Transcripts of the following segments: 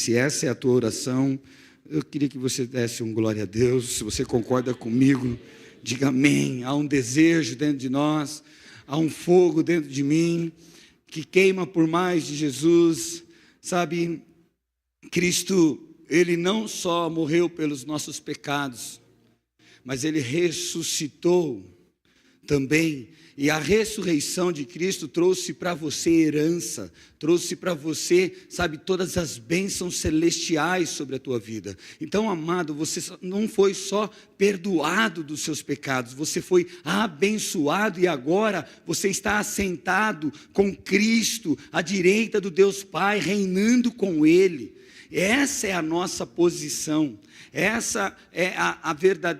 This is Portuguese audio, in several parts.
Se essa é a tua oração, eu queria que você desse um glória a Deus. Se você concorda comigo, diga amém. Há um desejo dentro de nós, há um fogo dentro de mim, que queima por mais de Jesus. Sabe, Cristo, Ele não só morreu pelos nossos pecados, mas Ele ressuscitou também. E a ressurreição de Cristo trouxe para você herança, trouxe para você, sabe, todas as bênçãos celestiais sobre a tua vida. Então, amado, você não foi só perdoado dos seus pecados, você foi abençoado e agora você está assentado com Cristo, à direita do Deus Pai, reinando com Ele. Essa é a nossa posição, essa é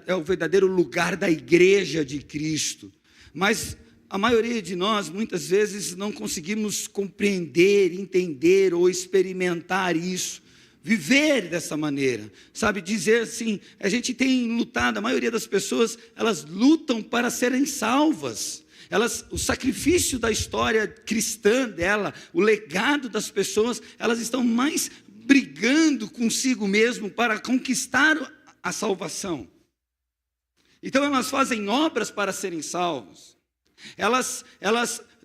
é o verdadeiro lugar da igreja de Cristo. Mas a maioria de nós, muitas vezes, não conseguimos compreender, entender ou experimentar isso, viver dessa maneira, sabe, dizer assim, a gente tem lutado, a maioria das pessoas, elas lutam para serem salvas, o sacrifício da história cristã dela, o legado das pessoas, elas estão mais brigando consigo mesmo para conquistar a salvação. Então elas fazem obras para serem salvas, elas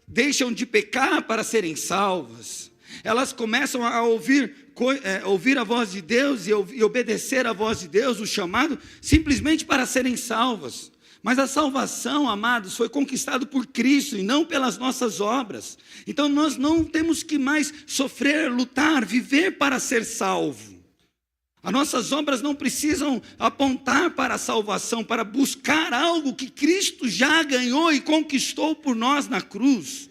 deixam de pecar para serem salvas, elas começam a ouvir a voz de Deus e obedecer a voz de Deus, o chamado, simplesmente para serem salvas. Mas a salvação, amados, foi conquistada por Cristo e não pelas nossas obras. Então nós não temos que mais sofrer, lutar, viver para ser salvo. As nossas obras não precisam apontar para a salvação, para buscar algo que Cristo já ganhou e conquistou por nós na cruz.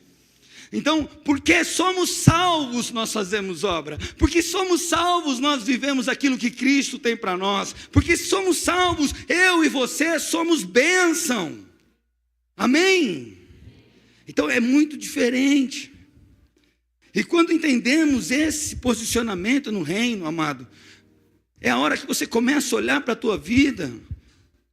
Então, porque somos salvos, nós fazemos obra. Porque somos salvos, nós vivemos aquilo que Cristo tem para nós. Porque somos salvos, eu e você somos bênção. Amém? Então é muito diferente. E quando entendemos esse posicionamento no reino, amado, é a hora que você começa a olhar para a tua vida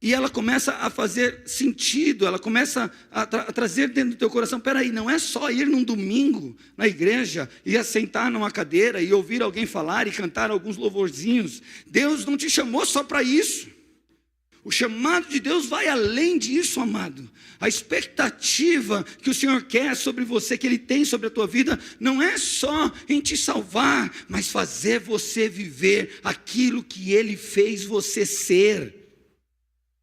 e ela começa a fazer sentido, ela começa a trazer dentro do teu coração, peraí, não é só ir num domingo na igreja e assentar numa cadeira e ouvir alguém falar e cantar alguns louvorzinhos. Deus não te chamou só para isso. O chamado de Deus vai além disso, amado. A expectativa que o Senhor quer sobre você, que Ele tem sobre a tua vida, não é só em te salvar, mas fazer você viver aquilo que Ele fez você ser.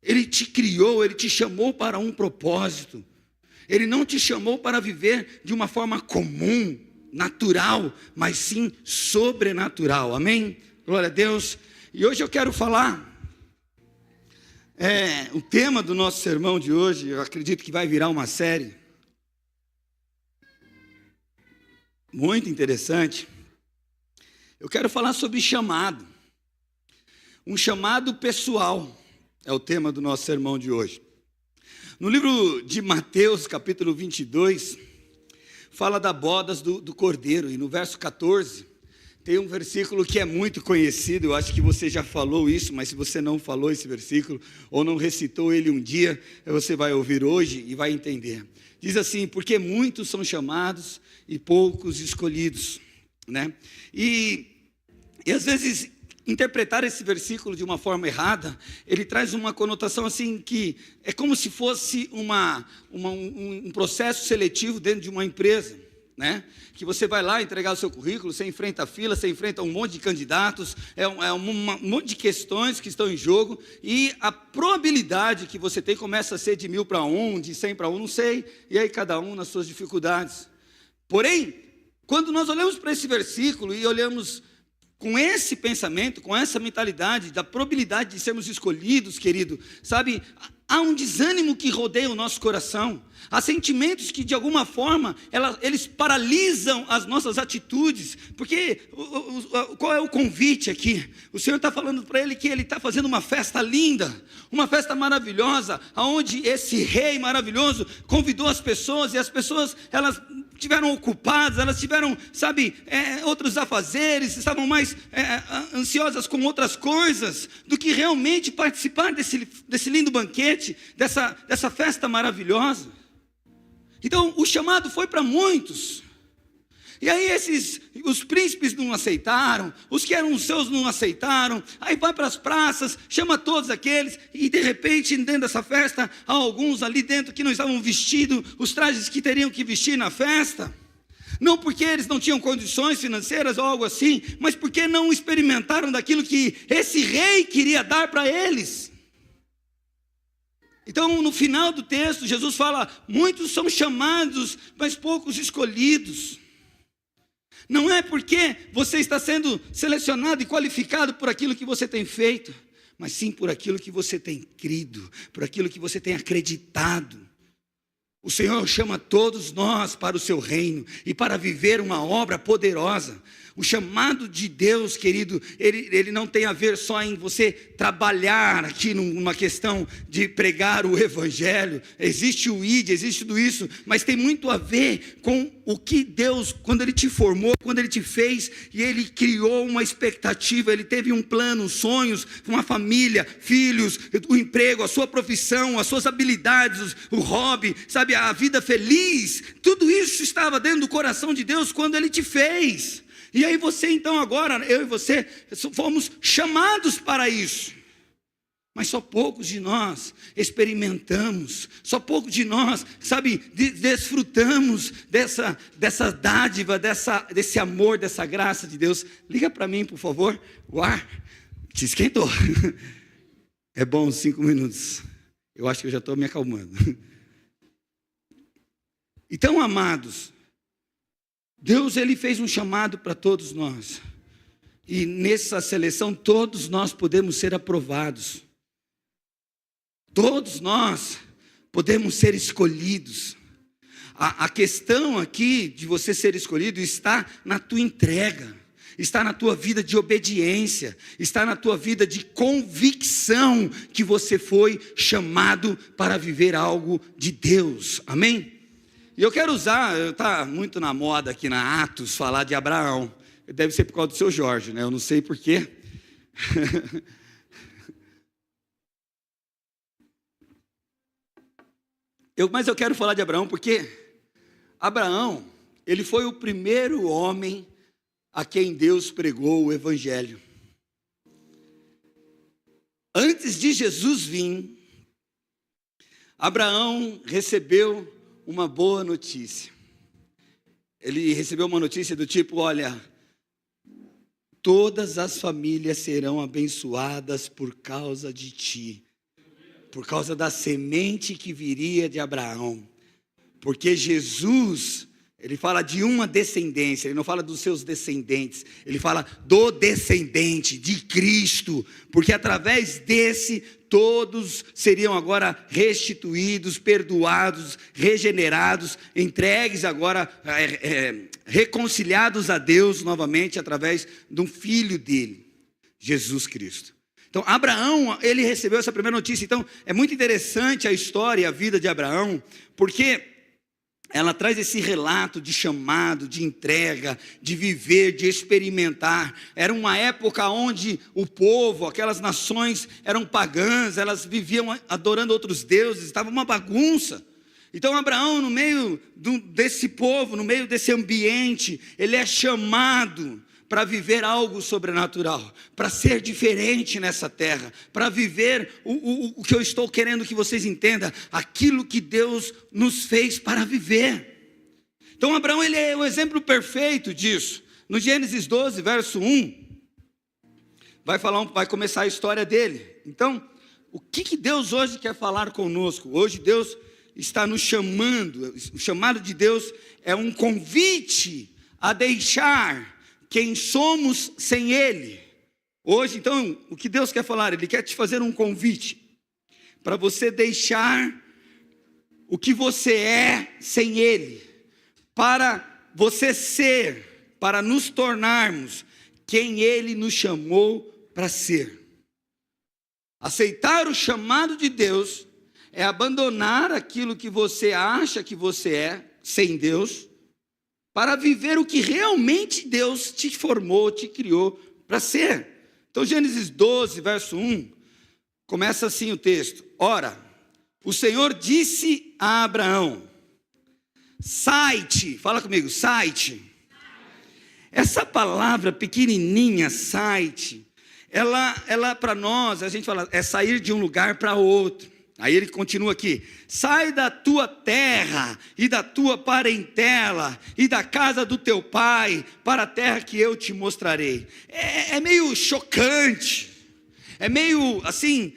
Ele te criou, Ele te chamou para um propósito. Ele não te chamou para viver de uma forma comum, natural, mas sim sobrenatural. Amém? Glória a Deus. E hoje eu quero falar... o tema do nosso sermão de hoje, eu acredito que vai virar uma série muito interessante. Eu quero falar sobre chamado, um chamado pessoal, é o tema do nosso sermão de hoje. No livro de Mateus, capítulo 22, fala das bodas do Cordeiro, e no verso 14, tem um versículo que é muito conhecido, eu acho que você já falou isso, mas se você não falou esse versículo, ou não recitou ele um dia, você vai ouvir hoje e vai entender. Diz assim, porque muitos são chamados e poucos escolhidos, né? E às vezes, interpretar esse versículo de uma forma errada, ele traz uma conotação assim, que é como se fosse um processo seletivo dentro de uma empresa, né? Que você vai lá entregar o seu currículo, você enfrenta a fila, você enfrenta um monte de candidatos, um monte de questões que estão em jogo, e a probabilidade que você tem começa a ser de 1000 para 1, de 100 para 1, não sei, e aí cada um nas suas dificuldades. Porém, quando nós olhamos para esse versículo e olhamos com esse pensamento, com essa mentalidade da probabilidade de sermos escolhidos, querido, sabe, há um desânimo que rodeia o nosso coração, há sentimentos que de alguma forma, eles paralisam as nossas atitudes, porque qual é o convite aqui? O Senhor está falando para ele que ele está fazendo uma festa linda, uma festa maravilhosa, onde esse rei maravilhoso convidou as pessoas, e as pessoas, elas estiveram ocupadas, elas tiveram, sabe, outros afazeres, estavam mais ansiosas com outras coisas, do que realmente participar desse lindo banquete, dessa festa maravilhosa. Então, o chamado foi para muitos. E aí os príncipes não aceitaram, os que eram seus não aceitaram, aí vai para as praças, chama todos aqueles, e de repente dentro dessa festa, há alguns ali dentro que não estavam vestidos os trajes que teriam que vestir na festa, não porque eles não tinham condições financeiras ou algo assim, mas porque não experimentaram daquilo que esse rei queria dar para eles. Então, no final do texto, Jesus fala: muitos são chamados, mas poucos escolhidos. Não é porque você está sendo selecionado e qualificado por aquilo que você tem feito, mas sim por aquilo que você tem crido, por aquilo que você tem acreditado. O Senhor chama todos nós para o seu reino e para viver uma obra poderosa. O chamado de Deus, querido, ele não tem a ver só em você trabalhar aqui numa questão de pregar o evangelho. Existe o ID, existe tudo isso, mas tem muito a ver com o que Deus, quando Ele te formou, quando Ele te fez, e Ele criou uma expectativa, Ele teve um plano, sonhos, uma família, filhos, o emprego, a sua profissão, as suas habilidades, o hobby, sabe, a vida feliz. Tudo isso estava dentro do coração de Deus quando Ele te fez. E aí você então agora, eu e você, fomos chamados para isso. Mas só poucos de nós experimentamos, só poucos de nós, sabe, desfrutamos dessa dádiva, desse amor, dessa graça de Deus. Liga para mim, por favor. O ar te esquentou. É bom 5 minutos. Eu acho que eu já estou me acalmando. Então, amados, Deus, Ele fez um chamado para todos nós, e nessa seleção todos nós podemos ser aprovados, todos nós podemos ser escolhidos. A questão aqui de você ser escolhido está na tua entrega, está na tua vida de obediência, está na tua vida de convicção que você foi chamado para viver algo de Deus, amém? E eu quero está muito na moda aqui na Atos, falar de Abraão. Deve ser por causa do seu Jorge, né? Eu não sei porquê. Mas eu quero falar de Abraão porque Abraão, ele foi o primeiro homem a quem Deus pregou o evangelho. Antes de Jesus vir, Abraão recebeu uma boa notícia. Ele recebeu uma notícia do tipo: olha, todas as famílias serão abençoadas por causa de ti, por causa da semente que viria de Abraão. Porque Jesus, ele fala de uma descendência, ele não fala dos seus descendentes, ele fala do descendente, de Cristo, porque através desse todos seriam agora restituídos, perdoados, regenerados, entregues agora, reconciliados a Deus novamente através de um filho dele, Jesus Cristo. Então Abraão, ele recebeu essa primeira notícia. Então é muito interessante a história e a vida de Abraão, porque ela traz esse relato de chamado, de entrega, de viver, de experimentar. Era uma época onde o povo, aquelas nações eram pagãs, elas viviam adorando outros deuses, estava uma bagunça. Então Abraão, no meio desse povo, no meio desse ambiente, ele é chamado para viver algo sobrenatural, para ser diferente nessa terra, para viver o que eu estou querendo que vocês entendam, aquilo que Deus nos fez para viver. Então Abraão, ele é o exemplo perfeito disso. No Gênesis 12, verso 1, vai começar a história dele. Então, o que Deus hoje quer falar conosco? Hoje Deus está nos chamando, o chamado de Deus é um convite a deixar quem somos sem Ele. Hoje, então, o que Deus quer falar? Ele quer te fazer um convite para você deixar o que você é sem Ele, para você ser, para nos tornarmos quem Ele nos chamou para ser. Aceitar o chamado de Deus é abandonar aquilo que você acha que você é sem Deus, para viver o que realmente Deus te formou, te criou para ser. Então Gênesis 12, verso 1, começa assim o texto: ora, o Senhor disse a Abraão: sai-te, fala comigo, sai-te Essa palavra pequenininha, site, ela para nós, a gente fala, é sair de um lugar para outro. Aí ele continua aqui: sai da tua terra e da tua parentela e da casa do teu pai para a terra que eu te mostrarei. É meio chocante, é meio assim,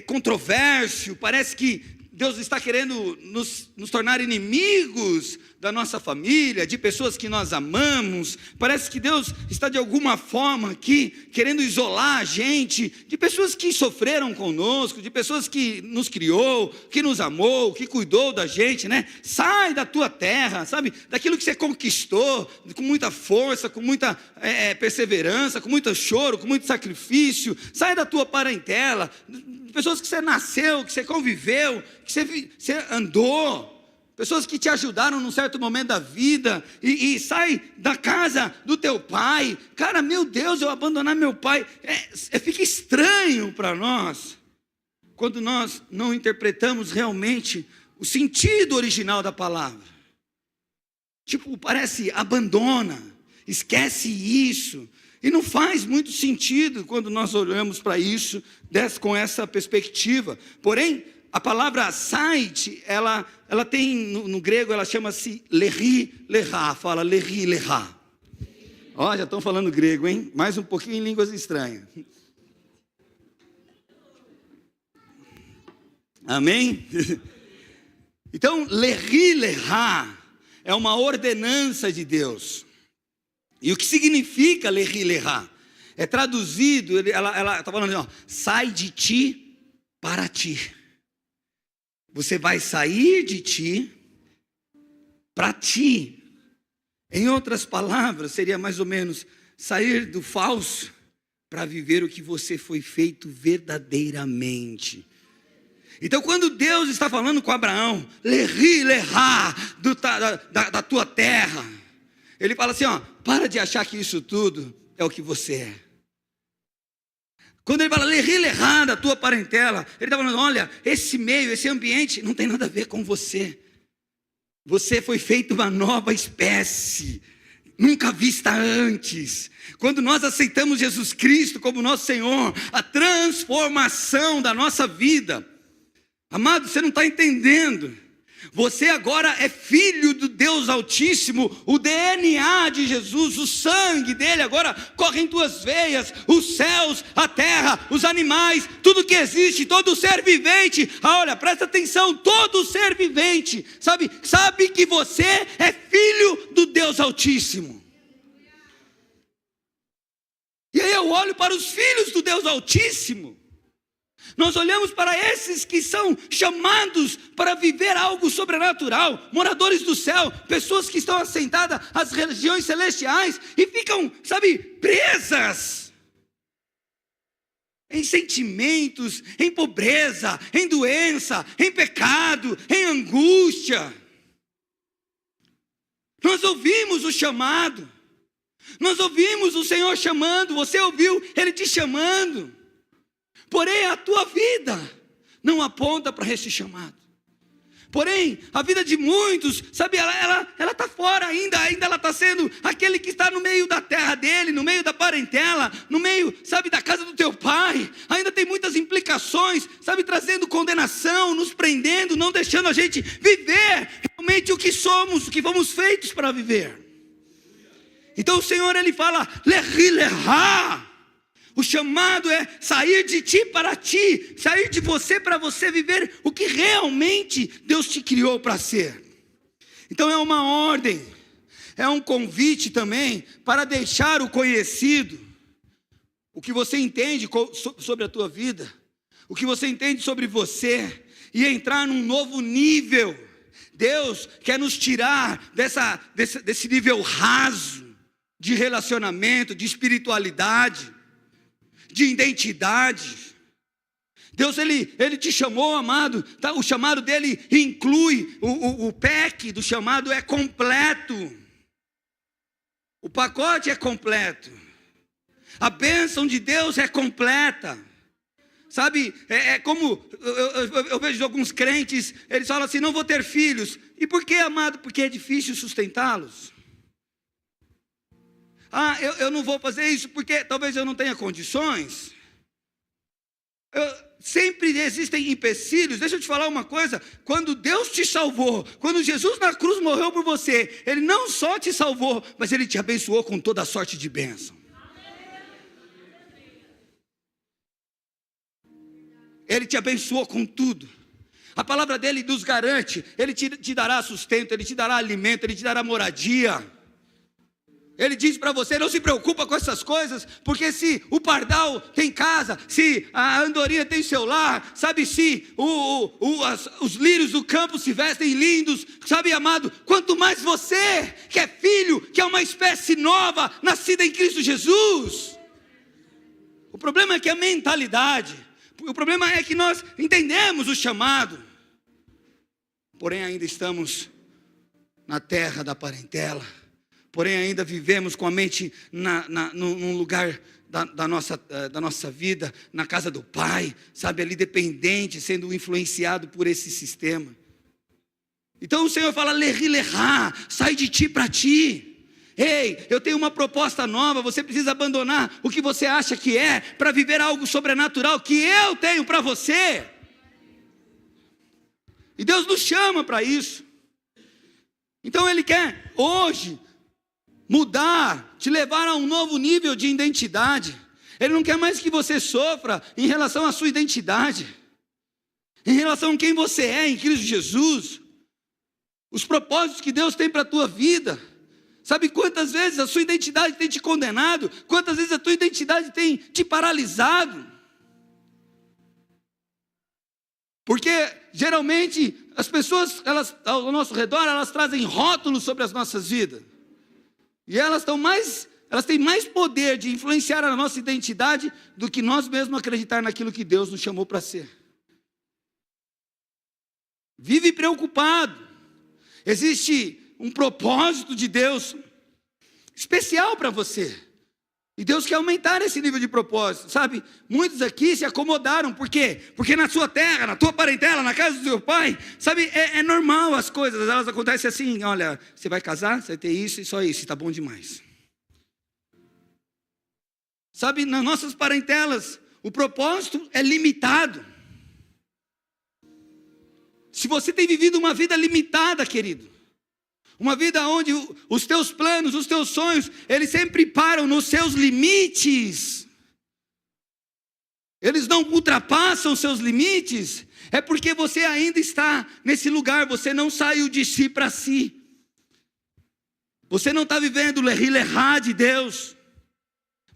controverso. Parece que Deus está querendo nos tornar inimigos da nossa família, de pessoas que nós amamos. Parece que Deus está de alguma forma aqui querendo isolar a gente de pessoas que sofreram conosco, de pessoas que nos criou, que nos amou, que cuidou da gente, né? Sai da tua terra, sabe? Daquilo que você conquistou com muita força, com muita perseverança, com muito choro, com muito sacrifício. Sai da tua parentela, pessoas que você nasceu, que você conviveu, que você andou, pessoas que te ajudaram num certo momento da vida, e sai da casa do teu pai. Cara, meu Deus, eu abandonar meu pai, fica estranho para nós, quando nós não interpretamos realmente o sentido original da palavra. Tipo, parece abandona, esquece isso. E não faz muito sentido quando nós olhamos para isso com essa perspectiva. Porém, a palavra site, ela tem, no grego, ela chama-se lerri, lerá. Fala lerri, lerá. Ó, já estão falando grego, hein? Mais um pouquinho em línguas estranhas. Amém? Então, lerri, lerá é uma ordenança de Deus. E o que significa lerri, lerá? É traduzido, ela está falando assim, ó, sai de ti para ti. Você vai sair de ti para ti. Em outras palavras, seria mais ou menos sair do falso para viver o que você foi feito verdadeiramente. Então, quando Deus está falando com Abraão, lerri, lerá, da tua terra, Ele fala assim, ó, para de achar que isso tudo é o que você é. Quando ele fala lerri, lerá, da tua parentela, ele está falando, olha, esse meio, esse ambiente não tem nada a ver com você. Você foi feito uma nova espécie, nunca vista antes. Quando nós aceitamos Jesus Cristo como nosso Senhor, a transformação da nossa vida. Amado, você não está entendendo. Você agora é filho do Deus Altíssimo, o DNA de Jesus, o sangue dele agora corre em tuas veias, os céus, a terra, os animais, tudo que existe, todo ser vivente. Olha, presta atenção, todo ser vivente, sabe que você é filho do Deus Altíssimo. E aí eu olho para os filhos do Deus Altíssimo. Nós olhamos para esses que são chamados para viver algo sobrenatural, moradores do céu, pessoas que estão assentadas às regiões celestiais e ficam, presas em sentimentos, em pobreza, em doença, em pecado, em angústia. Nós ouvimos o chamado, nós ouvimos o Senhor chamando, você ouviu Ele te chamando. Porém, a tua vida não aponta para esse chamado. Porém, a vida de muitos, ela está fora ainda ela está sendo aquele que está no meio da terra dele, no meio da parentela, no meio, da casa do teu pai. Ainda tem muitas implicações, trazendo condenação, nos prendendo, não deixando a gente viver realmente o que somos, o que fomos feitos para viver. Então o Senhor, Ele fala, lerri, lerá. O chamado é sair de ti para ti, sair de você para você viver o que realmente Deus te criou para ser. Então é uma ordem, é um convite também para deixar o conhecido, o que você entende sobre a tua vida, o que você entende sobre você, e entrar num novo nível. Deus quer nos tirar desse nível raso de relacionamento, de espiritualidade, de identidade. Deus, Ele te chamou, amado, tá? O chamado dele inclui, o pack do chamado é completo, o pacote é completo, a bênção de Deus é completa. É como eu vejo alguns crentes, eles falam assim, não vou ter filhos. E por que, amado? Porque é difícil sustentá-los. eu não vou fazer isso porque talvez eu não tenha condições. Sempre existem empecilhos. Deixa eu te falar uma coisa: quando Deus te salvou, quando Jesus na cruz morreu por você, Ele não só te salvou, mas Ele te abençoou com toda a sorte de bênção. Ele te abençoou com tudo. A palavra dele nos garante. Ele te dará sustento, Ele te dará alimento, Ele te dará moradia. Ele diz para você: não se preocupa com essas coisas, porque se o pardal tem casa, se a andorinha tem seu lar, sabe, se os lírios do campo se vestem lindos, sabe, amado, quanto mais você, que é filho, que é uma espécie nova, nascida em Cristo Jesus. O problema é que a mentalidade, o problema é que nós entendemos o chamado, porém ainda estamos na terra da parentela. Porém ainda vivemos com a mente num lugar da nossa vida, na casa do Pai, sabe, ali dependente, sendo influenciado por esse sistema. Então o Senhor fala: lerri lerá, sai de ti para ti. Ei, eu tenho uma proposta nova, você precisa abandonar o que você acha que é, para viver algo sobrenatural que eu tenho para você. E Deus nos chama para isso. Então Ele quer hoje mudar, te levar a um novo nível de identidade. Ele não quer mais que você sofra em relação à sua identidade, em relação a quem você é em Cristo Jesus, os propósitos que Deus tem para a tua vida. Sabe quantas vezes a sua identidade tem te condenado? Quantas vezes a tua identidade tem te paralisado? Porque geralmente as pessoas, elas ao nosso redor, elas trazem rótulos sobre as nossas vidas. E elas têm mais poder de influenciar a nossa identidade do que nós mesmos acreditar naquilo que Deus nos chamou para ser. Vive preocupado. Existe um propósito de Deus especial para você. E Deus quer aumentar esse nível de propósito, sabe? Muitos aqui se acomodaram. Por quê? Porque na sua terra, na tua parentela, na casa do seu pai, sabe, é normal as coisas, elas acontecem assim: olha, você vai casar, você vai ter isso e só isso, está bom demais. Sabe, nas nossas parentelas, o propósito é limitado. Se você tem vivido uma vida limitada, querido, uma vida onde os teus planos, os teus sonhos, eles sempre param nos seus limites, eles não ultrapassam os seus limites, é porque você ainda está nesse lugar, você não saiu de si para si, você não está vivendo o lerri lerá de Deus,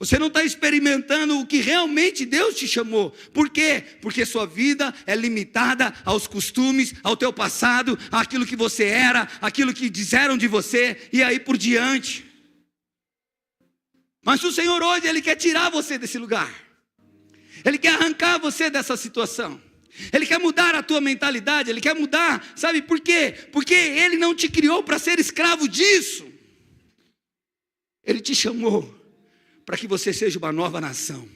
você não está experimentando o que realmente Deus te chamou. Por quê? Porque sua vida é limitada aos costumes, ao teu passado, àquilo que você era, aquilo que disseram de você, e aí por diante. Mas o Senhor hoje, Ele quer tirar você desse lugar. Ele quer arrancar você dessa situação. Ele quer mudar a tua mentalidade, Ele quer mudar, sabe por quê? Porque Ele não te criou para ser escravo disso. Ele te chamou para que você seja uma nova nação,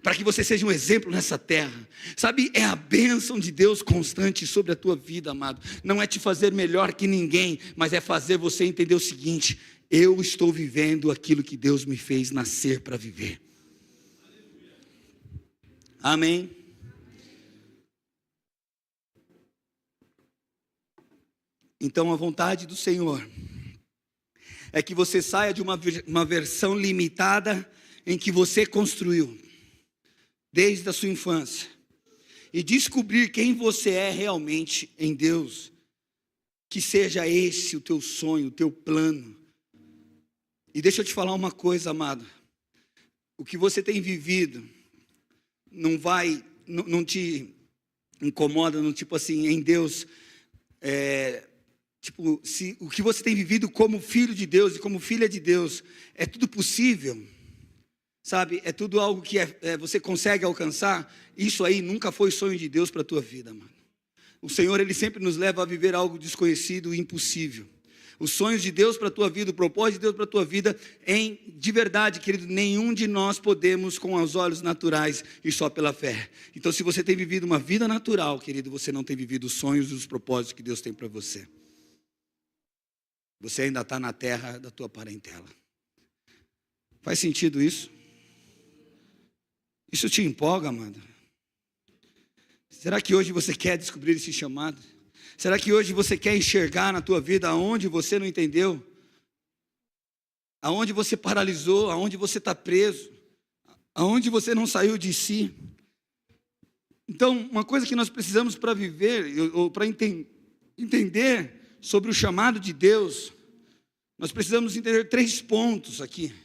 para que você seja um exemplo nessa terra. Sabe, é a bênção de Deus constante sobre a tua vida, amado. Não é te fazer melhor que ninguém, mas é fazer você entender o seguinte: eu estou vivendo aquilo que Deus me fez nascer para viver. Amém? Então a vontade do Senhor é que você saia de uma versão limitada em que você construiu desde a sua infância e descobrir quem você é realmente em Deus. Que seja esse o teu sonho, o teu plano. E deixa eu te falar uma coisa, amado: o que você tem vivido não te incomoda, não, tipo assim, em Deus, se o que você tem vivido como filho de Deus e como filha de Deus, é tudo possível, sabe, é tudo algo que você consegue alcançar, isso aí nunca foi sonho de Deus para a tua vida, mano. O Senhor, Ele sempre nos leva a viver algo desconhecido e impossível. Os sonhos de Deus para a tua vida, o propósito de Deus para a tua vida, de verdade, querido, nenhum de nós podemos com os olhos naturais e só pela fé. Então, se você tem vivido uma vida natural, querido, você não tem vivido os sonhos e os propósitos que Deus tem para você. Você ainda está na terra da tua parentela. Faz sentido isso? Isso te empolga, amado? Será que hoje você quer descobrir esse chamado? Será que hoje você quer enxergar na tua vida aonde você não entendeu? Aonde você paralisou? Aonde você está preso? Aonde você não saiu de si? Então, uma coisa que nós precisamos para viver, ou para entender sobre o chamado de Deus, nós precisamos entender 3 pontos aqui.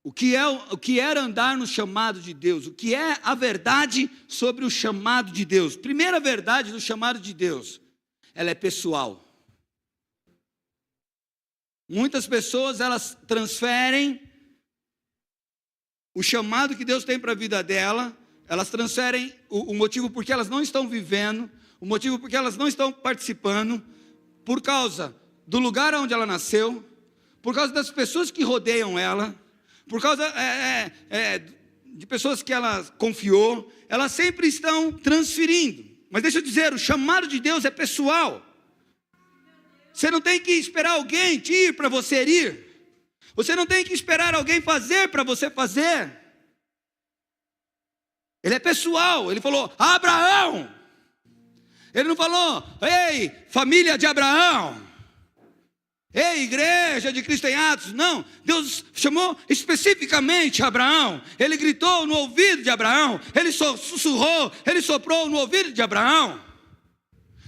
O que era andar no chamado de Deus? O que é a verdade sobre o chamado de Deus? Primeira verdade do chamado de Deus, ela é pessoal. Muitas pessoas, elas transferem o chamado que Deus tem para a vida dela, elas transferem o motivo porque elas não estão vivendo, o motivo porque elas não estão participando, por causa do lugar onde ela nasceu, por causa das pessoas que rodeiam ela, por causa de pessoas que ela confiou, elas sempre estão transferindo. Mas deixa eu dizer, o chamado de Deus é pessoal. Você não tem que esperar alguém te ir para você ir. Você não tem que esperar alguém fazer para você fazer. Ele é pessoal. Ele falou, Abraão. Ele não falou, ei, família de Abraão. Ei, igreja de Cristo em Atos. Não, Deus chamou especificamente Abraão. Ele gritou no ouvido de Abraão. Ele sussurrou, ele soprou no ouvido de Abraão.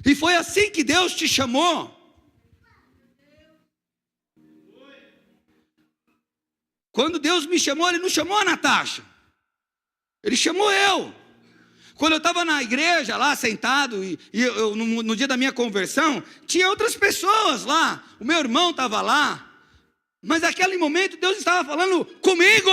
E foi assim que Deus te chamou. Quando Deus me chamou, Ele não chamou a Natasha. Ele chamou eu. Quando eu estava na igreja lá, sentado, no dia da minha conversão, tinha outras pessoas lá. O meu irmão estava lá. Mas naquele momento, Deus estava falando comigo.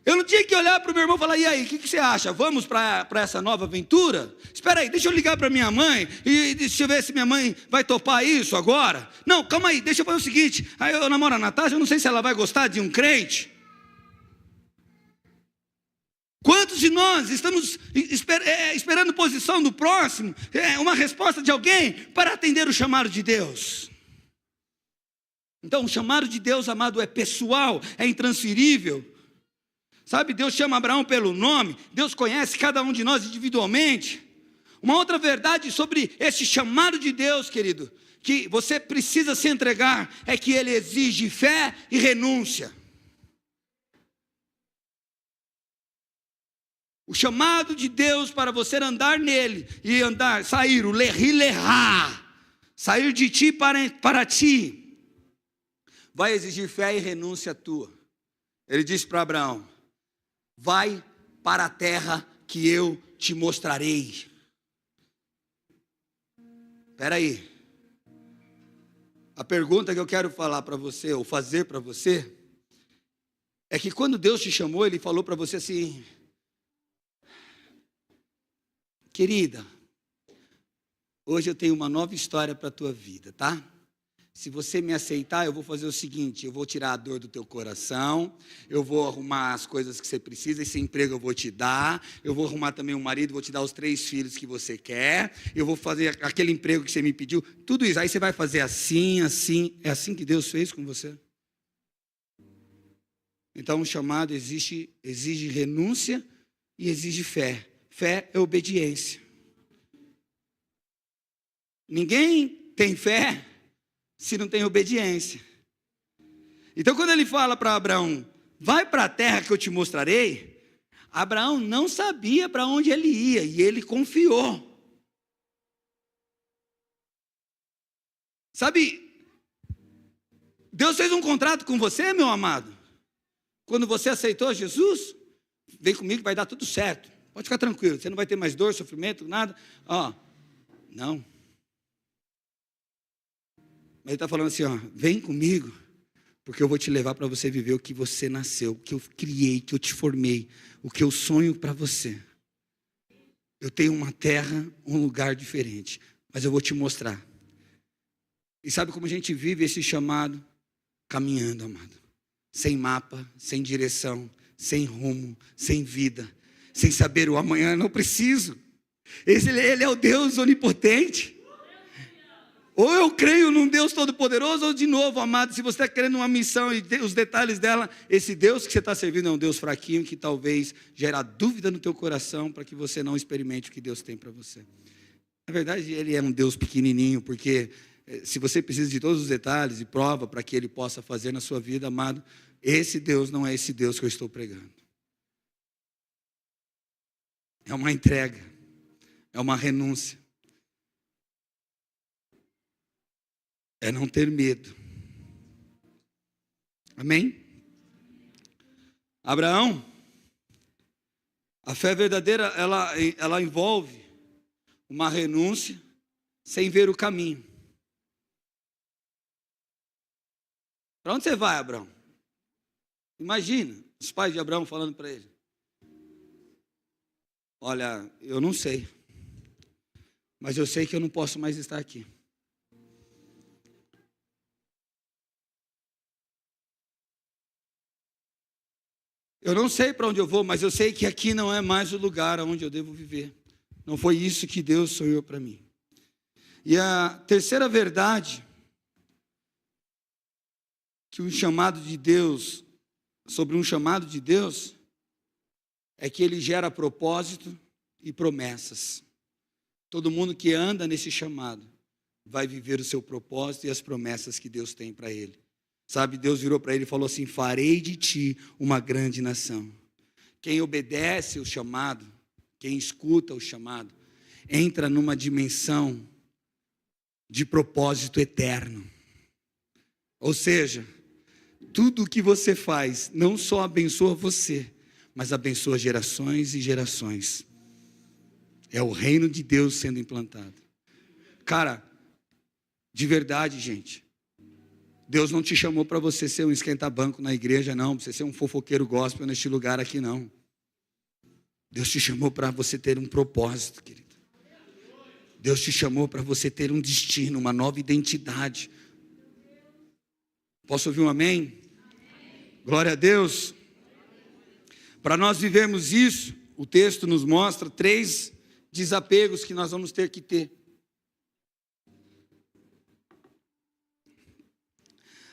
Eu não tinha que olhar para o meu irmão e falar, e aí, o que você acha? Vamos para essa nova aventura? Espera aí, deixa eu ligar para minha mãe, e deixa eu ver se minha mãe vai topar isso agora. Não, calma aí, deixa eu fazer o seguinte, aí eu namoro a Natasha, eu não sei se ela vai gostar de um crente. Quantos de nós estamos esperando posição do próximo, uma resposta de alguém para atender o chamado de Deus? Então, o chamado de Deus, amado, é pessoal, é intransferível. Sabe, Deus chama Abraão pelo nome, Deus conhece cada um de nós individualmente. Uma outra verdade sobre esse chamado de Deus, querido, que você precisa se entregar, é que ele exige fé e renúncia. O chamado de Deus para você andar nele e sair, o sair de ti para ti, vai exigir fé e renúncia tua. Ele disse para Abraão, vai para a terra que eu te mostrarei. Espera aí. A pergunta que eu quero falar para você, ou fazer para você, é que quando Deus te chamou, Ele falou para você assim, querida, hoje eu tenho uma nova história para a tua vida, tá? Se você me aceitar, eu vou fazer o seguinte, eu vou tirar a dor do teu coração, eu vou arrumar as coisas que você precisa, esse emprego eu vou te dar, eu vou arrumar também um marido, vou te dar os 3 filhos que você quer, eu vou fazer aquele emprego que você me pediu, tudo isso, aí você vai fazer assim, assim, é assim que Deus fez com você? Então o chamado exige renúncia e exige fé. Fé é obediência. Ninguém tem fé se não tem obediência. Então quando ele fala para Abraão, vai para a terra que eu te mostrarei, Abraão não sabia para onde ele ia, e ele confiou. Sabe, Deus fez um contrato com você, meu amado. Quando você aceitou Jesus, vem comigo que vai dar tudo certo. Pode ficar tranquilo, você não vai ter mais dor, sofrimento, nada. Não. Mas ele está falando assim, vem comigo, porque eu vou te levar para você viver o que você nasceu, o que eu criei, que eu te formei, o que eu sonho para você. Eu tenho uma terra, um lugar diferente, mas eu vou te mostrar. E sabe como a gente vive esse chamado? Caminhando, amado. Sem mapa, sem direção, sem rumo, sem vida, sem saber o amanhã, não preciso. Ele é o Deus onipotente. Ou eu creio num Deus todo-poderoso, ou de novo, amado, se você está querendo uma missão e os detalhes dela, esse Deus que você está servindo é um Deus fraquinho, que talvez gera dúvida no teu coração, para que você não experimente o que Deus tem para você. Na verdade, Ele é um Deus pequenininho, porque se você precisa de todos os detalhes e prova para que Ele possa fazer na sua vida, amado, esse Deus não é esse Deus que eu estou pregando. É uma entrega, é uma renúncia. É não ter medo. Amém? Abraão, a fé verdadeira, ela envolve uma renúncia sem ver o caminho. Para onde você vai, Abraão? Imagina os pais de Abraão falando para ele: olha, eu não sei, mas eu sei que eu não posso mais estar aqui. Eu não sei para onde eu vou, mas eu sei que aqui não é mais o lugar onde eu devo viver. Não foi isso que Deus sonhou para mim. E a terceira verdade, que um chamado de Deus, sobre um chamado de Deus, é que ele gera propósito e promessas. Todo mundo que anda nesse chamado vai viver o seu propósito e as promessas que Deus tem para ele. Sabe, Deus virou para ele e falou assim: farei de ti uma grande nação. Quem obedece o chamado, quem escuta o chamado, entra numa dimensão de propósito eterno. Ou seja, tudo o que você faz não só abençoa você, mas abençoa gerações e gerações. É o reino de Deus sendo implantado. Cara, de verdade, gente, Deus não te chamou para você ser um esquenta-banco na igreja, não. Para você ser um fofoqueiro gospel neste lugar aqui, não. Deus te chamou para você ter um propósito, querido. Deus te chamou para você ter um destino, uma nova identidade. Posso ouvir um amém? Glória a Deus. Para nós vivermos isso, o texto nos mostra 3 desapegos que nós vamos ter que ter.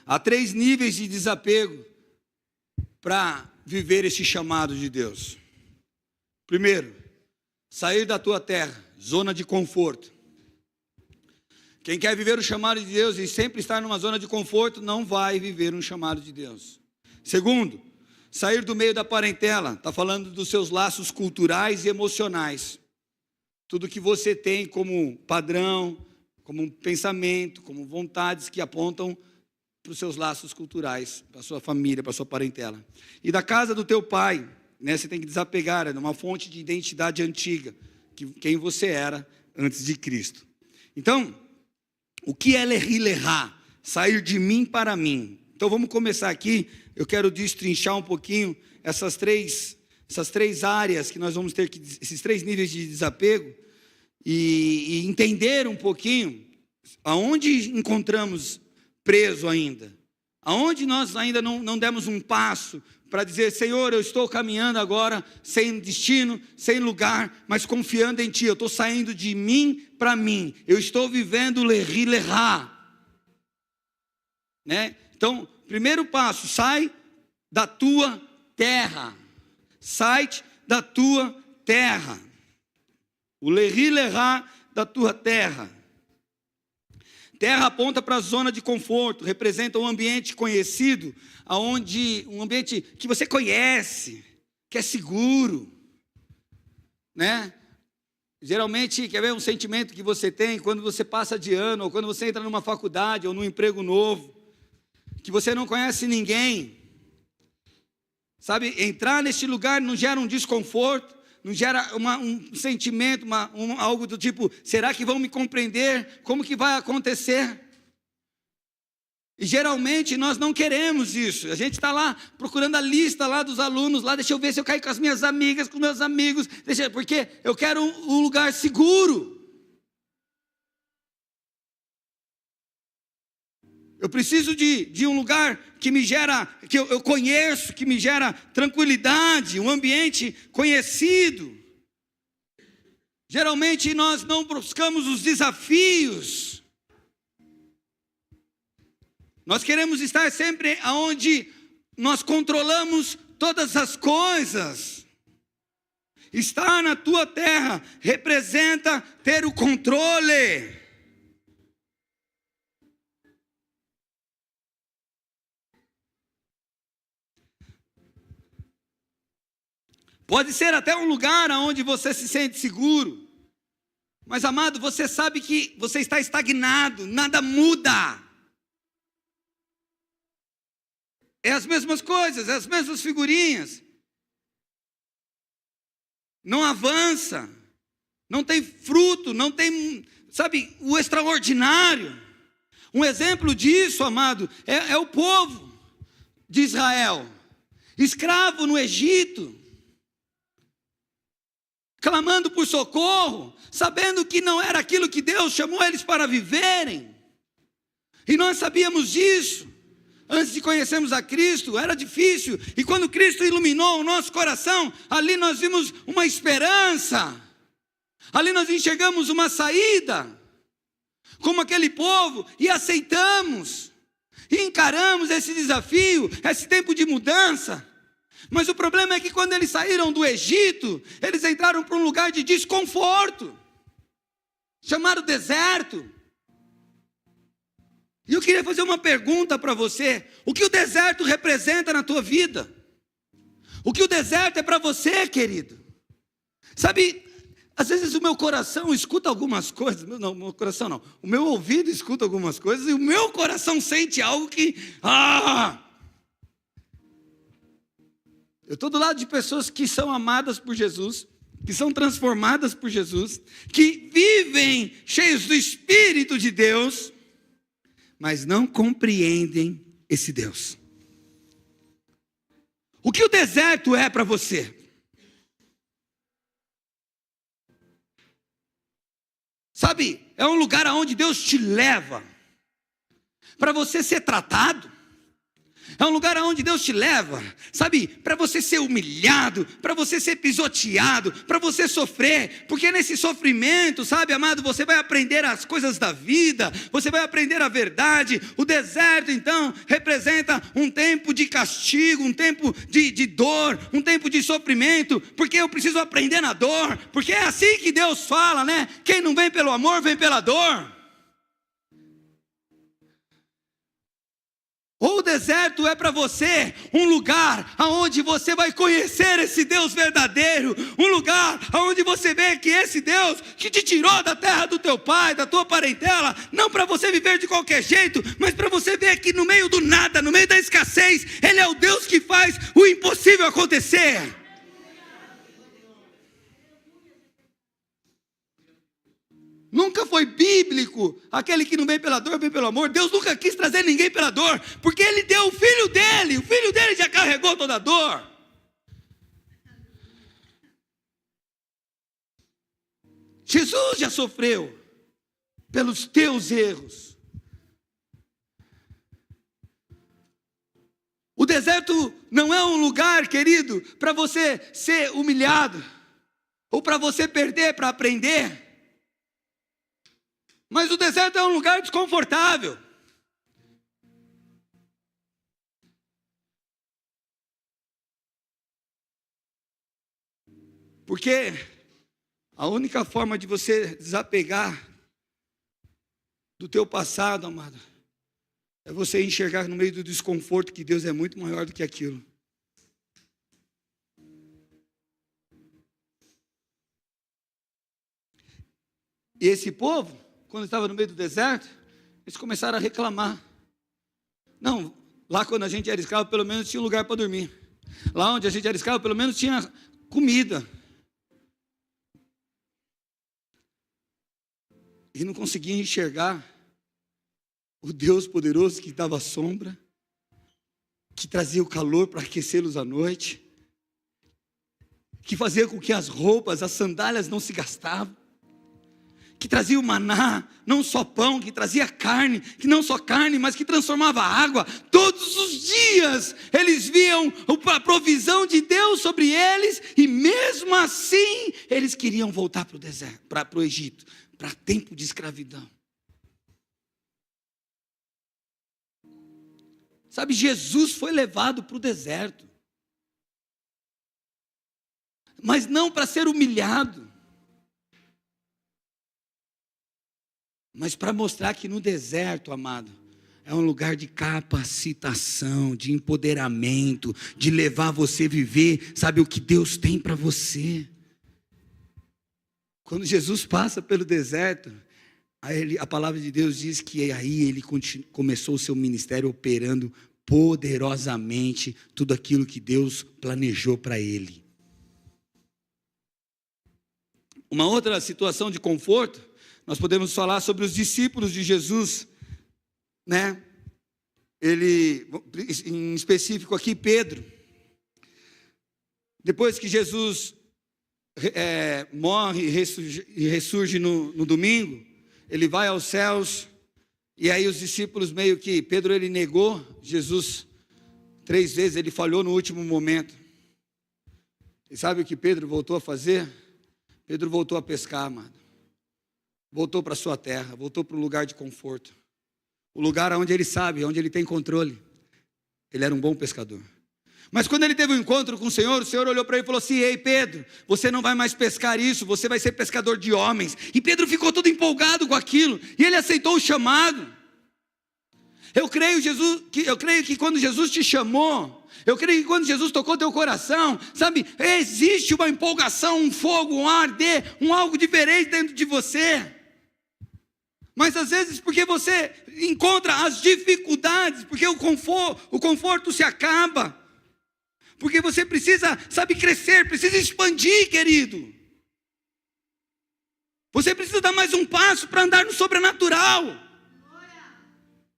Há 3 níveis de desapego para viver este chamado de Deus. Primeiro, sair da tua terra, zona de conforto. Quem quer viver o chamado de Deus e sempre estar numa zona de conforto, não vai viver um chamado de Deus. Segundo, sair do meio da parentela, está falando dos seus laços culturais e emocionais. Tudo que você tem como padrão, como pensamento, como vontades que apontam para os seus laços culturais, para a sua família, para a sua parentela. E da casa do teu pai, né, você tem que desapegar, é uma fonte de identidade antiga, quem você era antes de Cristo. Então, o que é lehi lehá? Sair de mim para mim. Então vamos começar aqui, eu quero destrinchar um pouquinho essas três áreas que nós vamos ter que, esses 3 níveis de desapego, e entender um pouquinho aonde encontramos preso ainda, aonde nós ainda não demos um passo para dizer: Senhor, eu estou caminhando agora sem destino, sem lugar, mas confiando em Ti. Eu estou saindo de mim para mim, eu estou vivendo lehi lehá, né? Então, primeiro passo: sai da tua terra, sai da tua terra, o lehi lehá da tua terra. Terra aponta para a zona de conforto, representa um ambiente conhecido, um ambiente que você conhece, que é seguro, né? Geralmente, quer ver um sentimento que você tem quando você passa de ano, ou quando você entra numa faculdade, ou num emprego novo, que você não conhece ninguém, sabe? Entrar neste lugar não gera um desconforto, não gera um sentimento, algo do tipo: será que vão me compreender? Como que vai acontecer? E geralmente nós não queremos isso. A gente está lá procurando a lista lá dos alunos, lá, deixa eu ver se eu caio com as minhas amigas, com meus amigos, porque eu quero um lugar seguro. Eu preciso de um lugar que me gera, que eu conheço, que me gera tranquilidade, um ambiente conhecido. Geralmente nós não buscamos os desafios, Nós queremos estar sempre onde nós controlamos todas as coisas. Estar na tua terra representa ter o controle. Pode ser até um lugar onde você se sente seguro. Mas, amado, você sabe que você está estagnado, nada muda. É as mesmas coisas, é as mesmas figurinhas. Não avança, não tem fruto, não tem, sabe, o extraordinário. Um exemplo disso, amado, é o povo de Israel, escravo no Egito, clamando por socorro, sabendo que não era aquilo que Deus chamou eles para viverem. E nós sabíamos disso. Antes de conhecermos a Cristo, era difícil. E quando Cristo iluminou o nosso coração, ali nós vimos uma esperança. Ali nós enxergamos uma saída. Como aquele povo, e aceitamos. E encaramos esse desafio, esse tempo de mudança. Mas o problema é que quando eles saíram do Egito, eles entraram para um lugar de desconforto, chamado deserto. E eu queria fazer uma pergunta para você: o que o deserto representa na tua vida? O que o deserto é para você, querido? Sabe, às vezes o meu coração escuta algumas coisas, não, meu coração não, o meu ouvido escuta algumas coisas e o meu coração sente algo que, eu estou do lado de pessoas que são amadas por Jesus, que são transformadas por Jesus, que vivem cheios do Espírito de Deus, mas não compreendem esse Deus. O que o deserto é para você? Sabe, é um lugar aonde Deus te leva para você ser tratado. É um lugar onde Deus te leva, sabe, para você ser humilhado, para você ser pisoteado, para você sofrer, porque nesse sofrimento, sabe, amado, você vai aprender as coisas da vida, você vai aprender a verdade. O deserto, então, representa um tempo de castigo, um tempo de dor, um tempo de sofrimento, porque eu preciso aprender na dor, porque é assim que Deus fala, né? Quem não vem pelo amor, vem pela dor. Ou o deserto é para você um lugar onde você vai conhecer esse Deus verdadeiro, um lugar onde você vê que esse Deus que te tirou da terra do teu pai, da tua parentela, não para você viver de qualquer jeito, mas para você ver que no meio do nada, no meio da escassez, Ele é o Deus que faz o impossível acontecer. Nunca foi bíblico aquele que não vem pela dor, vem pelo amor. Deus nunca quis trazer ninguém pela dor, porque Ele deu o filho dele já carregou toda a dor. Jesus já sofreu pelos teus erros. O deserto não é um lugar, querido, para você ser humilhado, ou para você perder para aprender. Mas o deserto é um lugar desconfortável. Porque a única forma de você desapegar do teu passado, amado, é você enxergar no meio do desconforto que Deus é muito maior do que aquilo. E esse povo, quando estava no meio do deserto, eles começaram a reclamar. Não, lá quando a gente era escravo, pelo menos tinha um lugar para dormir. Lá onde a gente era escravo, pelo menos tinha comida. E não conseguia enxergar o Deus poderoso que dava sombra, que trazia o calor para aquecê-los à noite, que fazia com que as roupas, as sandálias não se gastavam, que trazia o maná, não só pão, que trazia carne, que não só carne, mas que transformava água. Todos os dias eles viam a provisão de Deus sobre eles, e mesmo assim eles queriam voltar para o deserto, para o Egito, para tempo de escravidão. Sabe, Jesus foi levado para o deserto, mas não para ser humilhado, mas para mostrar que no deserto, amado, é um lugar de capacitação, de empoderamento, de levar você a viver, sabe, o que Deus tem para você. Quando Jesus passa pelo deserto, a palavra de Deus diz que aí ele começou o seu ministério operando poderosamente tudo aquilo que Deus planejou para ele. Uma outra situação de conforto, nós podemos falar sobre os discípulos de Jesus, né? Ele, em específico aqui, Pedro. Depois que Jesus morre e ressurge no domingo, ele vai aos céus, e aí os discípulos meio que, Pedro ele negou Jesus 3 vezes, ele falhou no último momento. E sabe o que Pedro voltou a fazer? Pedro voltou a pescar, amado. Voltou para a sua terra, voltou para um lugar de conforto. O lugar onde ele sabe, onde ele tem controle. Ele era um bom pescador. Mas quando ele teve um encontro com o Senhor olhou para ele e falou assim: ei Pedro, você não vai mais pescar isso, você vai ser pescador de homens. E Pedro ficou todo empolgado com aquilo, e ele aceitou o chamado. Eu creio que quando Jesus te chamou, eu creio que quando Jesus tocou teu coração, sabe, existe uma empolgação, um fogo, um arder, algo diferente dentro de você. Mas às vezes porque você encontra as dificuldades, porque o conforto se acaba, porque você precisa, sabe, crescer, precisa expandir, querido. Você precisa dar mais um passo para andar no sobrenatural.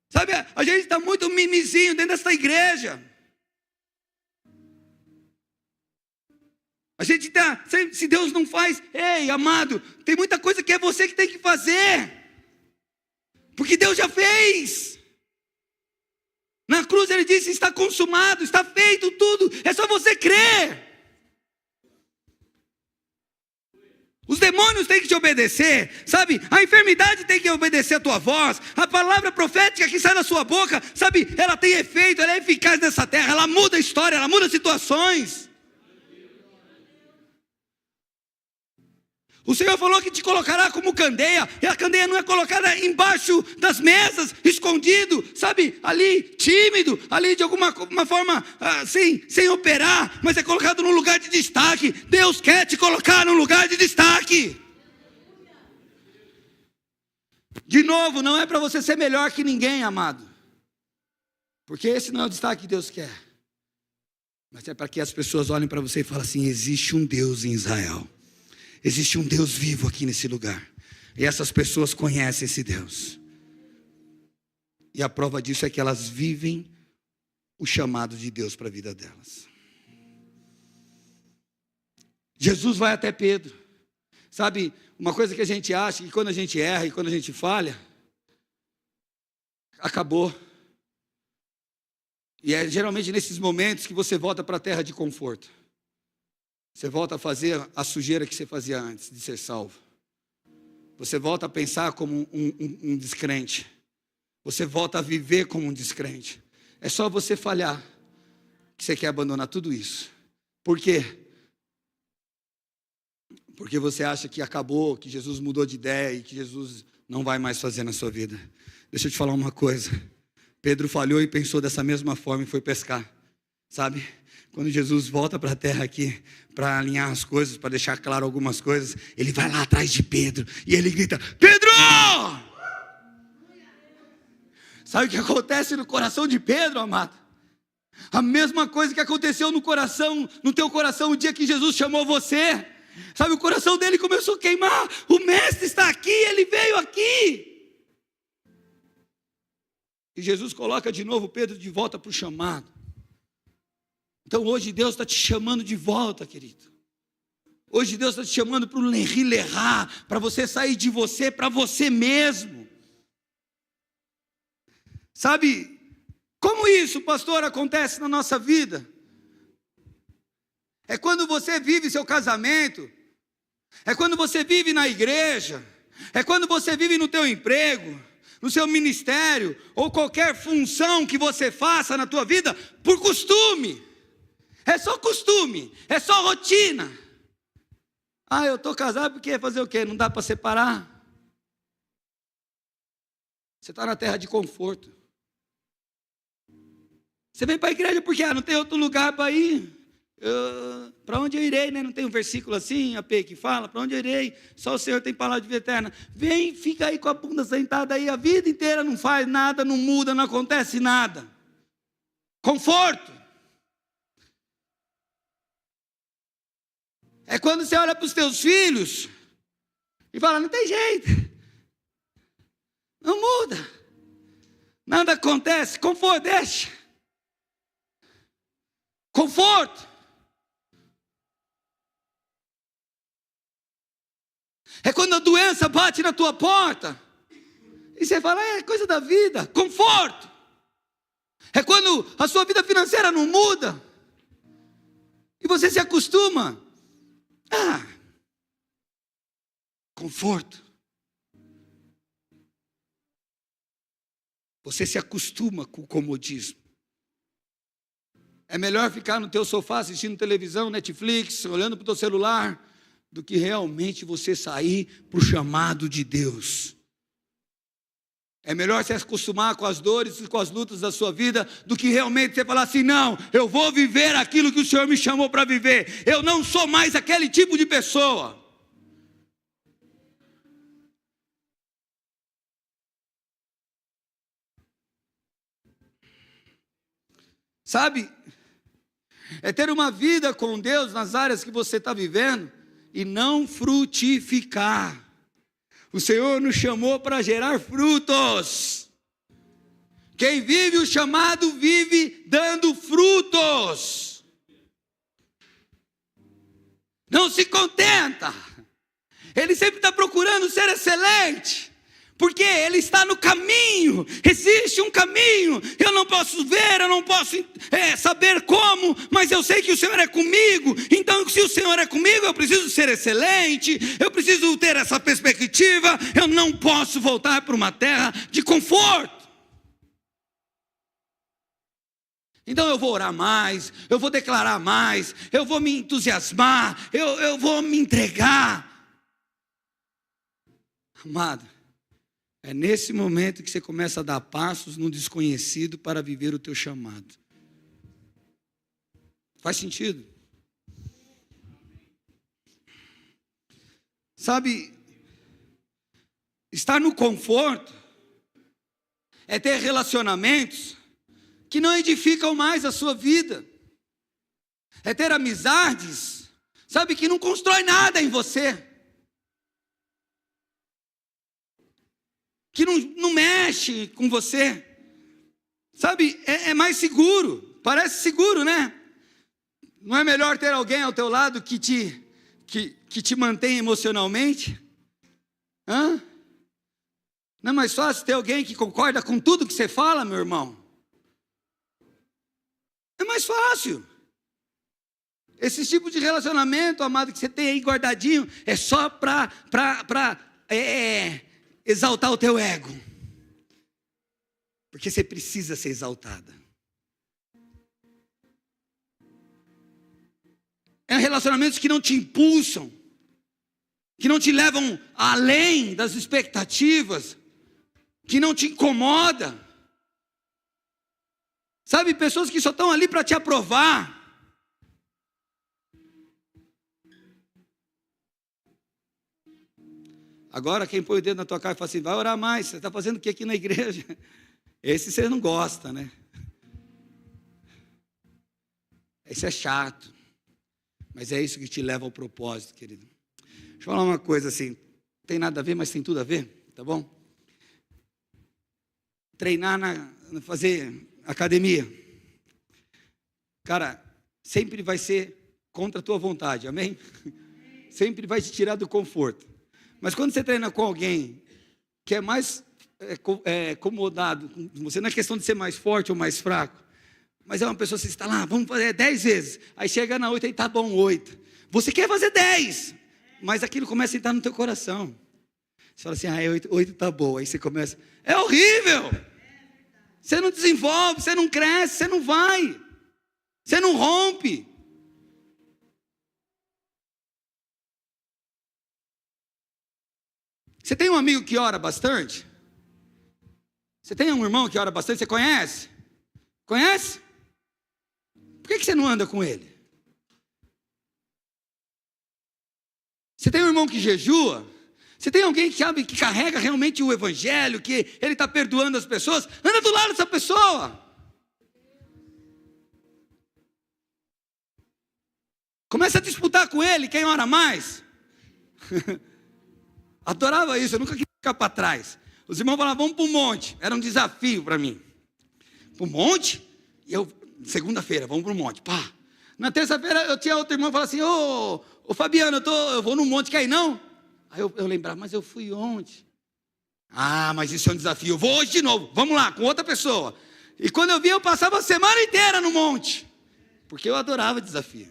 Sabe, a gente está muito mimizinho dentro dessa igreja. A gente está, se Deus não faz, ei amado, tem muita coisa que é você que tem que fazer. Porque Deus já fez. Na cruz ele disse: está consumado, está feito tudo, é só você crer. Os demônios têm que te obedecer, sabe? A enfermidade tem que obedecer a tua voz. A palavra profética que sai da sua boca, sabe? Ela tem efeito, ela é eficaz nessa terra. Ela muda a história, ela muda situações. O Senhor falou que te colocará como candeia, e a candeia não é colocada embaixo das mesas, escondido, sabe, ali tímido, ali de alguma forma assim, sem operar, mas é colocado num lugar de destaque. Deus quer te colocar num lugar de destaque. De novo, não é para você ser melhor que ninguém, amado, porque esse não é o destaque que Deus quer, mas é para que as pessoas olhem para você e falem assim: existe um Deus em Israel. Existe um Deus vivo aqui nesse lugar. E essas pessoas conhecem esse Deus. E a prova disso é que elas vivem o chamado de Deus para a vida delas. Jesus vai até Pedro. Sabe, uma coisa que a gente acha, que quando a gente erra e quando a gente falha, acabou. E é geralmente nesses momentos que você volta para a terra de conforto. Você volta a fazer a sujeira que você fazia antes de ser salvo. Você volta a pensar como um descrente. Você volta a viver como um descrente. É só você falhar que você quer abandonar tudo isso. Por quê? Porque você acha que acabou, que Jesus mudou de ideia e que Jesus não vai mais fazer na sua vida. Deixa eu te falar uma coisa. Pedro falhou e pensou dessa mesma forma e foi pescar. Sabe? Quando Jesus volta para a terra aqui, para alinhar as coisas, para deixar claro algumas coisas, ele vai lá atrás de Pedro e ele grita: Pedro! Sabe o que acontece no coração de Pedro, amado? A mesma coisa que aconteceu no teu coração o dia que Jesus chamou você. Sabe, o coração dele começou a queimar. O mestre está aqui, ele veio aqui. E Jesus coloca de novo Pedro de volta para o chamado. Então hoje Deus está te chamando de volta, querido. Hoje Deus está te chamando para o lerrar, para você sair de você para você mesmo. Sabe, como isso, pastor, acontece na nossa vida? É quando você vive seu casamento, é quando você vive na igreja, é quando você vive no teu emprego, no seu ministério, ou qualquer função que você faça na tua vida, por costume. É só costume, é só rotina. Ah, eu estou casado porque fazer o quê? Não dá para separar? Você está na terra de conforto. Você vem para a igreja porque não tem outro lugar para ir. Para onde eu irei, né? Não tem um versículo assim, AP, que fala, para onde eu irei? Só o Senhor tem palavra de vida eterna. Vem, fica aí com a bunda sentada aí a vida inteira, não faz nada, não muda, não acontece nada. Conforto. É quando você olha para os teus filhos e fala, não tem jeito. Não muda. Nada acontece. Conforto, deixa. Conforto. É quando a doença bate na tua porta e você fala, é coisa da vida. Conforto. É quando a sua vida financeira não muda e você se acostuma. Conforto. Você se acostuma com o comodismo. É melhor ficar no teu sofá assistindo televisão, Netflix, olhando para o teu celular, do que realmente você sair para o chamado de Deus. É melhor se acostumar com as dores e com as lutas da sua vida, do que realmente você falar assim, não, eu vou viver aquilo que o Senhor me chamou para viver. Eu não sou mais aquele tipo de pessoa. Sabe? É ter uma vida com Deus nas áreas que você está vivendo e não frutificar. O Senhor nos chamou para gerar frutos. Quem vive o chamado vive dando frutos. Não se contenta. Ele sempre está procurando ser excelente. Porque ele está no caminho, existe um caminho, eu não posso ver, eu não posso saber como, mas eu sei que o Senhor é comigo, então se o Senhor é comigo, eu preciso ser excelente, eu preciso ter essa perspectiva, eu não posso voltar para uma terra de conforto. Então eu vou orar mais, eu vou declarar mais, eu vou me entusiasmar, eu vou me entregar. Amado, é nesse momento que você começa a dar passos no desconhecido para viver o teu chamado. Faz sentido? Sabe, estar no conforto é ter relacionamentos que não edificam mais a sua vida. É ter amizades, sabe, que não constrói nada em você. Que não mexe com você, sabe, é mais seguro, parece seguro, né? Não é melhor ter alguém ao teu lado que te mantém emocionalmente? Não é mais fácil ter alguém que concorda com tudo que você fala, meu irmão? É mais fácil. Esse tipo de relacionamento, amado, que você tem aí guardadinho, é só para exaltar o teu ego, porque você precisa ser exaltada. É relacionamentos que não te impulsam, que não te levam além das expectativas, que não te incomoda. Sabe, pessoas que só estão ali para te aprovar. Agora quem põe o dedo na tua cara e fala assim, vai orar mais, você está fazendo o que aqui na igreja? Esse você não gosta, né? Esse é chato, mas é isso que te leva ao propósito, querido. Deixa eu falar uma coisa assim, não tem nada a ver, mas tem tudo a ver, tá bom? Treinar, fazer academia, cara, sempre vai ser contra a tua vontade, amém? Sempre vai te tirar do conforto. Mas quando você treina com alguém que é mais acomodado, você não é questão de ser mais forte ou mais fraco, mas é uma pessoa que você está lá, vamos fazer 10 vezes, aí chega na 8, aí tá bom 8. Você quer fazer 10, mas aquilo começa a entrar no teu coração. Você fala assim, 8 tá bom. Aí você começa, é horrível. Você não desenvolve, você não cresce, você não vai. Você não rompe. Você tem um amigo que ora bastante? Você tem um irmão que ora bastante? Você conhece? Conhece? Por que você não anda com ele? Você tem um irmão que jejua? Você tem alguém que sabe que carrega realmente o evangelho, que ele está perdoando as pessoas? Anda do lado dessa pessoa. Começa a disputar com ele quem ora mais. Adorava isso, eu nunca queria ficar para trás. Os irmãos falavam, vamos para o monte. Era um desafio para mim. Para o monte? E eu, segunda-feira, vamos para o monte. Pá. Na terça-feira eu tinha outro irmão que falava assim, ô Fabiano, eu vou no monte, quer ir não? Aí eu lembrava, mas eu fui ontem. Ah, mas isso é um desafio, eu vou hoje de novo, vamos lá, com outra pessoa. E quando eu vi, eu passava a semana inteira no monte. Porque eu adorava desafio.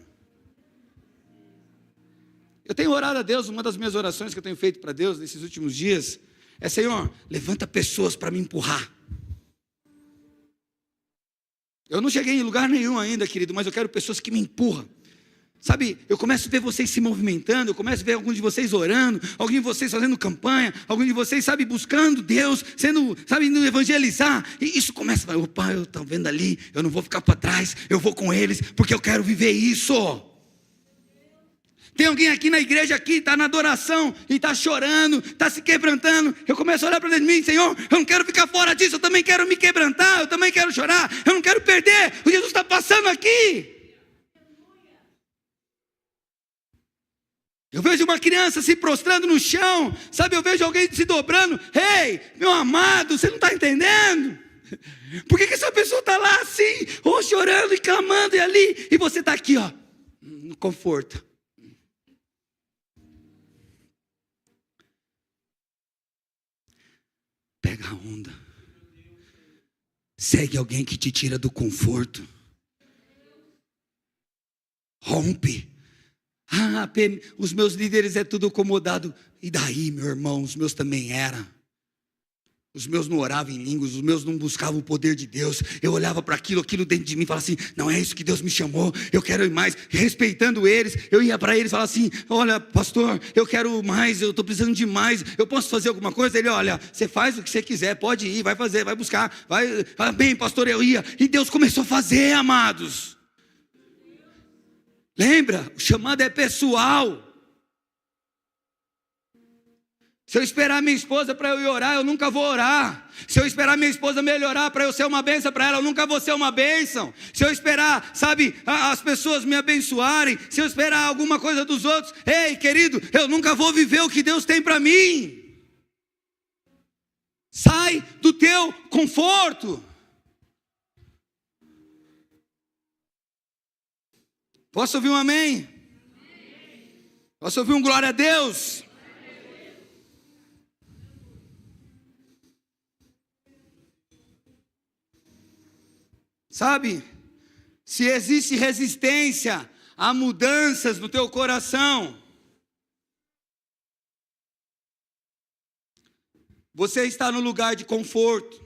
Eu tenho orado a Deus, uma das minhas orações que eu tenho feito para Deus nesses últimos dias é, Senhor, levanta pessoas para me empurrar. Eu não cheguei em lugar nenhum ainda, querido, mas eu quero pessoas que me empurram. Sabe, eu começo a ver vocês se movimentando, eu começo a ver alguns de vocês orando, alguns de vocês fazendo campanha, alguns de vocês, sabe, buscando Deus, indo evangelizar. E isso começa, opa, eu estou vendo ali, eu não vou ficar para trás, eu vou com eles, porque eu quero viver isso. Tem alguém aqui na igreja, está na adoração, e está chorando, está se quebrantando. Eu começo a olhar para dentro de mim, Senhor, eu não quero ficar fora disso, eu também quero me quebrantar, eu também quero chorar, eu não quero perder, o Jesus está passando aqui. Eu vejo uma criança se prostrando no chão, sabe, eu vejo alguém se dobrando. Ei, meu amado, você não está entendendo? Por que essa pessoa está lá assim, ou chorando e clamando e ali, e você está aqui, ó, no conforto? Pega a onda. Segue alguém que te tira do conforto. Rompe. Ah, os meus líderes é tudo acomodado. E daí, meu irmão, os meus também eram. Os meus não oravam em línguas, os meus não buscavam o poder de Deus. Eu olhava para aquilo dentro de mim e falava assim, não é isso que Deus me chamou, eu quero ir mais. Respeitando eles, eu ia para eles e falava assim, olha pastor, eu quero mais, eu estou precisando de mais, eu posso fazer alguma coisa? Ele, olha, você faz o que você quiser, pode ir, vai fazer, vai buscar, vai, bem pastor, eu ia. E Deus começou a fazer, amados. Lembra, o chamado é pessoal. Se eu esperar minha esposa para eu ir orar, eu nunca vou orar. Se eu esperar minha esposa melhorar para eu ser uma bênção para ela, eu nunca vou ser uma bênção. Se eu esperar, sabe, as pessoas me abençoarem, se eu esperar alguma coisa dos outros, ei, querido, eu nunca vou viver o que Deus tem para mim. Sai do teu conforto. Posso ouvir um amém? Posso ouvir um glória a Deus? Sabe, se existe resistência a mudanças no teu coração, você está no lugar de conforto,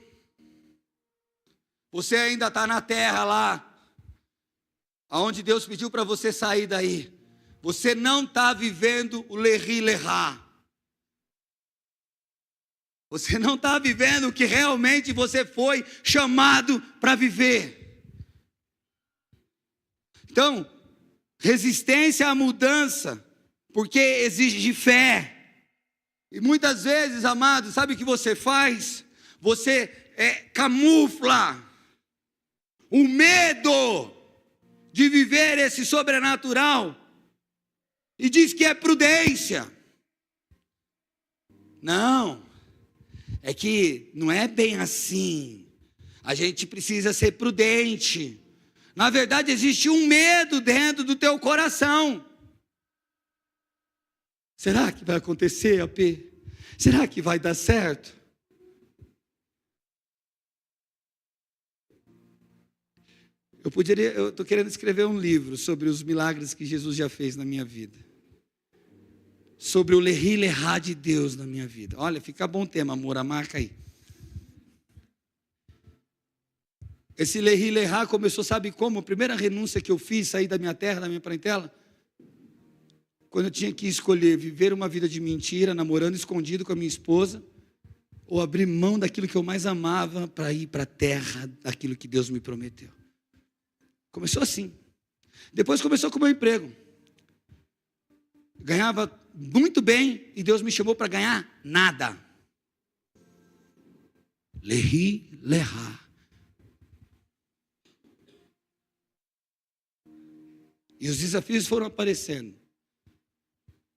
você ainda está na terra lá, aonde Deus pediu para você sair daí, você não está vivendo o lerri lerrá, você não está vivendo o que realmente você foi chamado para viver. Então, resistência à mudança, porque exige fé. E muitas vezes, amados, sabe o que você faz? Você camufla o medo de viver esse sobrenatural e diz que é prudência. Não, é que não é bem assim. A gente precisa ser prudente. Na verdade, existe um medo dentro do teu coração. Será que vai acontecer, AP? Será que vai dar certo? Eu estou querendo escrever um livro sobre os milagres que Jesus já fez na minha vida. sobre o lerri lerrá de Deus na minha vida. Olha, fica bom o tema, amor, marca aí. Esse lerri lerrá começou, sabe como? A primeira renúncia que eu fiz, sair da minha terra, da minha parentela, quando eu tinha que escolher viver uma vida de mentira, namorando escondido com a minha esposa, ou abrir mão daquilo que eu mais amava para ir para a terra daquilo que Deus me prometeu. Começou assim. Depois começou com o meu emprego. Ganhava muito bem e Deus me chamou para ganhar nada. Lerri lerrá. E os desafios foram aparecendo.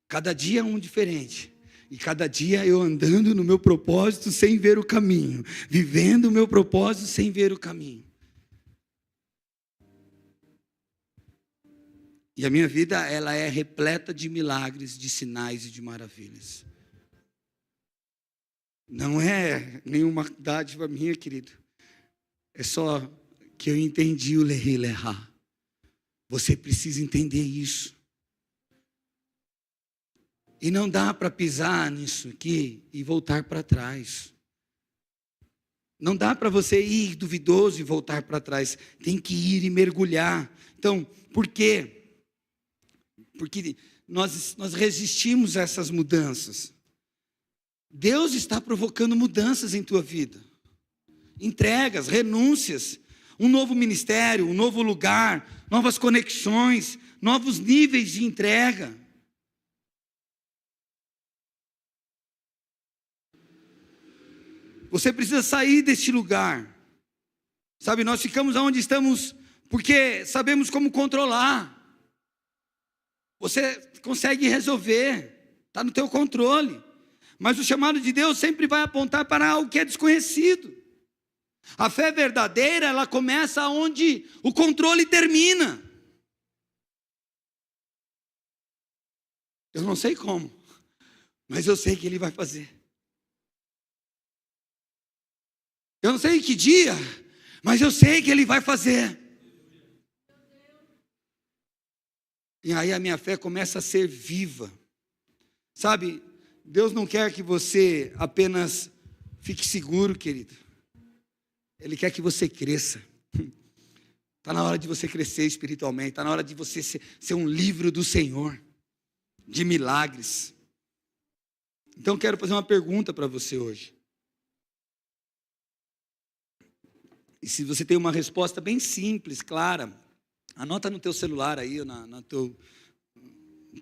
Cada dia um diferente. E cada dia eu andando no meu propósito sem ver o caminho. Vivendo o meu propósito sem ver o caminho. E a minha vida, ela é repleta de milagres, de sinais e de maravilhas. Não é nenhuma dádiva minha, querido. É só que eu entendi o lerri lerrá. Você precisa entender isso. E não dá para pisar nisso aqui e voltar para trás. Não dá para você ir duvidoso e voltar para trás. Tem que ir e mergulhar. Então, por quê? Porque nós resistimos a essas mudanças. Deus está provocando mudanças em tua vida. Entregas, renúncias, um novo ministério, um novo lugar, novas conexões, novos níveis de entrega. Você precisa sair deste lugar. Sabe, nós ficamos onde estamos porque sabemos como controlar. Você consegue resolver, está no teu controle. Mas o chamado de Deus sempre vai apontar para algo que é desconhecido. A fé verdadeira, ela começa onde o controle termina. Eu não sei como, mas eu sei que Ele vai fazer. Eu não sei em que dia, mas eu sei que Ele vai fazer. E aí a minha fé começa a ser viva. Sabe, Deus não quer que você apenas fique seguro, querido. Ele quer que você cresça. Está na hora de você crescer espiritualmente. Está na hora de você ser um livro do Senhor, de milagres. Então quero fazer uma pergunta para você hoje. E se você tem uma resposta bem simples, clara, anota no teu celular aí, no teu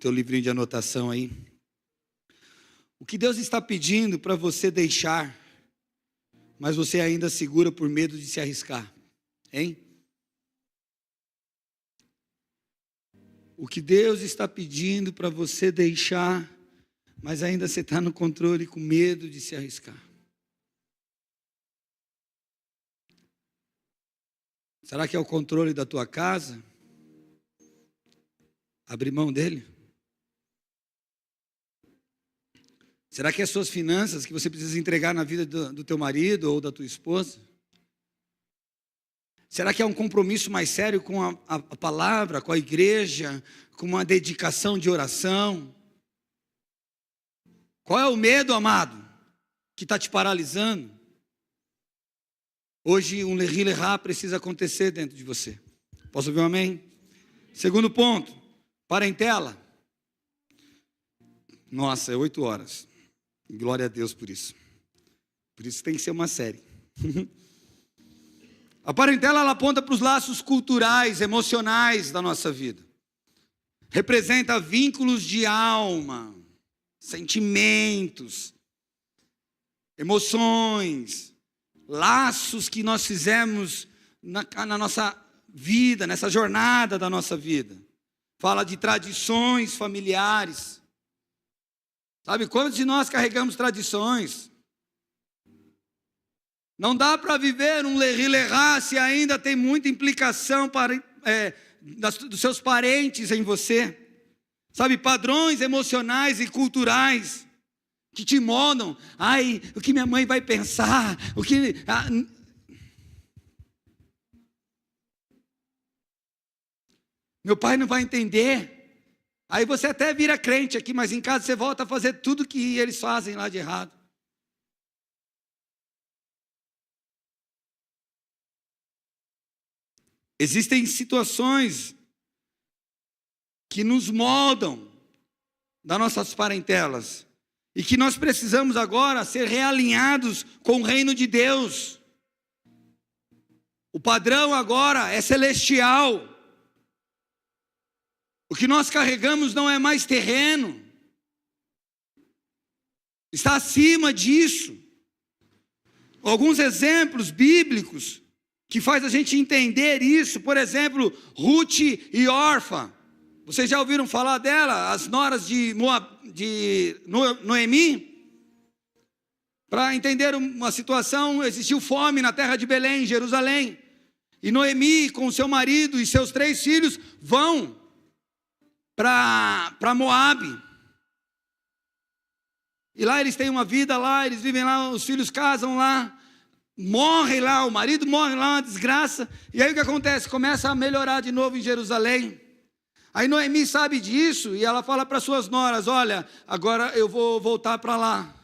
livrinho de anotação aí. O que Deus está pedindo para você deixar, mas você ainda segura por medo de se arriscar, hein? O que Deus está pedindo para você deixar, mas ainda você está no controle com medo de se arriscar. Será que é o controle da tua casa? Abrir mão dele? Será que é as suas finanças que você precisa entregar na vida do teu marido ou da tua esposa? Será que é um compromisso mais sério com a palavra, com a igreja, com uma dedicação de oração? Qual é o medo, amado, que está te paralisando? Hoje um lerri lerrá precisa acontecer dentro de você. Posso ouvir um amém? Segundo ponto, parentela. Nossa, é 8 horas. Glória a Deus por isso. Por isso tem que ser uma série. A parentela, ela aponta para os laços culturais, emocionais da nossa vida. Representa vínculos de alma, sentimentos, emoções, laços que nós fizemos na nossa vida, nessa jornada da nossa vida. Fala de tradições familiares. Sabe, quantos de nós carregamos tradições? Não dá para viver um lerri lerrá se ainda tem muita implicação dos seus parentes em você. Sabe, padrões emocionais e culturais que te moldam. Ai, o que minha mãe vai pensar? Meu pai não vai entender. Aí você até vira crente aqui, mas em casa você volta a fazer tudo que eles fazem lá de errado. Existem situações que nos moldam das nossas parentelas e que nós precisamos agora ser realinhados com o reino de Deus. O padrão agora é celestial. O que nós carregamos não é mais terreno, está acima disso. Alguns exemplos bíblicos que faz a gente entender isso, por exemplo, Ruth e Orfa. Vocês já ouviram falar dela, as noras de Noemi? Para entender uma situação, existiu fome na terra de Belém, em Jerusalém. E Noemi, com seu marido e seus 3 filhos, vão para Moabe. E lá eles têm uma vida lá, eles vivem lá, os filhos casam lá, morrem lá, o marido morre lá, uma desgraça. E aí o que acontece? Começa a melhorar de novo em Jerusalém. Aí Noemi sabe disso e ela fala para suas noras: olha, agora eu vou voltar para lá.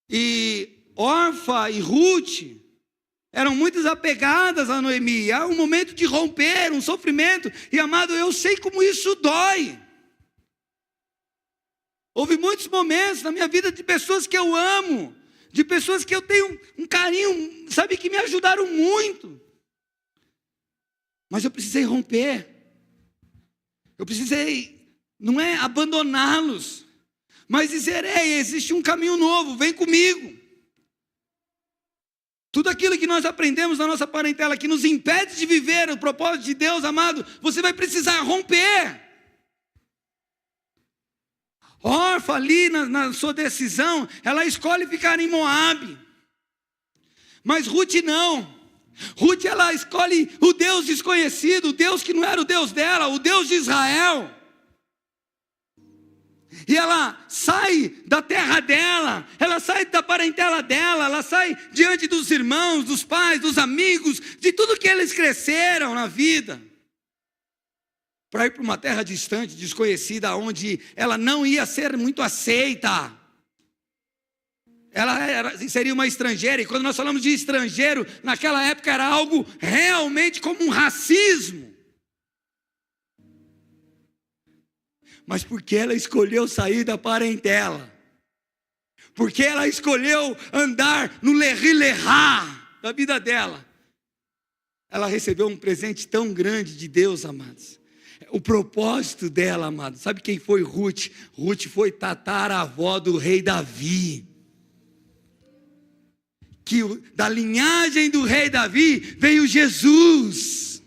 E Orfa e Ruth eram muito apegadas a Noemi. Há um momento de romper, um sofrimento. E amado, eu sei como isso dói. Houve muitos momentos na minha vida de pessoas que eu amo, de pessoas que eu tenho um carinho, sabe, que me ajudaram muito. Mas eu precisei romper. Eu precisei, não é abandoná-los, mas dizer: ei, existe um caminho novo, vem comigo. Tudo aquilo que nós aprendemos na nossa parentela, que nos impede de viver o propósito de Deus, amado, você vai precisar romper. Orfa ali na sua decisão, ela escolhe ficar em Moabe. Mas Ruth não. Ruth, ela escolhe o Deus desconhecido, o Deus que não era o Deus dela, o Deus de Israel. E ela sai da terra dela, ela sai da parentela dela, ela sai diante dos irmãos, dos pais, dos amigos, de tudo que eles cresceram na vida, para ir para uma terra distante, desconhecida, onde ela não ia ser muito aceita. Ela seria uma estrangeira, e quando nós falamos de estrangeiro, naquela época era algo realmente como um racismo. Mas porque ela escolheu sair da parentela, porque ela escolheu andar no lerri-lerrá da vida dela, ela recebeu um presente tão grande de Deus, amados. O propósito dela, amados, sabe quem foi Ruth? Ruth foi tataravó do rei Davi. Que da linhagem do rei Davi veio Jesus.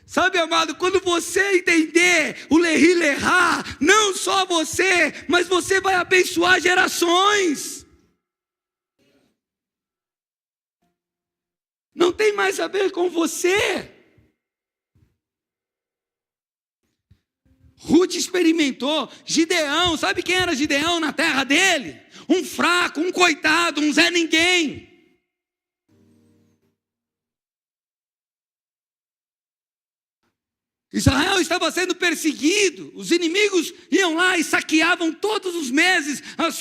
Sabe, amado, quando você entender o lerri-lerrá, não só você, mas você vai abençoar gerações. Não tem mais a ver com você. Ruth experimentou. Gideão, sabe quem era Gideão na terra dele? Um fraco, um coitado, um Zé Ninguém. Israel estava sendo perseguido, os inimigos iam lá e saqueavam todos os meses as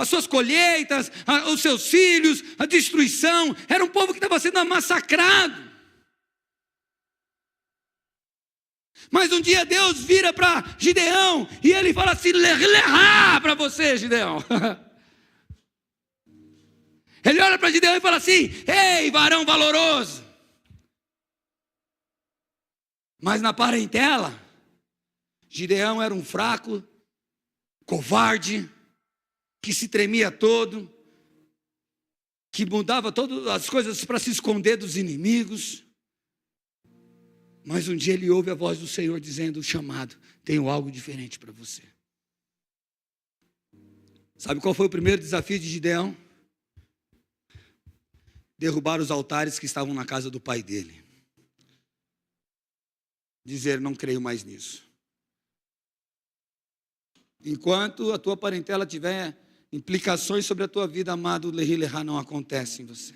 suas colheitas, os seus filhos, a destruição. Era um povo que estava sendo massacrado. Mas um dia Deus vira para Gideão e ele fala assim: lerrá para você, Gideão. Ele olha para Gideão e fala assim: ei, varão valoroso. Mas na parentela, Gideão era um fraco, covarde, que se tremia todo, que mudava todas as coisas para se esconder dos inimigos. Mas um dia ele ouve a voz do Senhor dizendo: chamado, tenho algo diferente para você. Sabe qual foi o primeiro desafio de Gideão? Derrubar os altares que estavam na casa do pai dele. Dizer: não creio mais nisso. Enquanto a tua parentela tiver implicações sobre a tua vida, amado, o lerri-lerrá não acontece em você.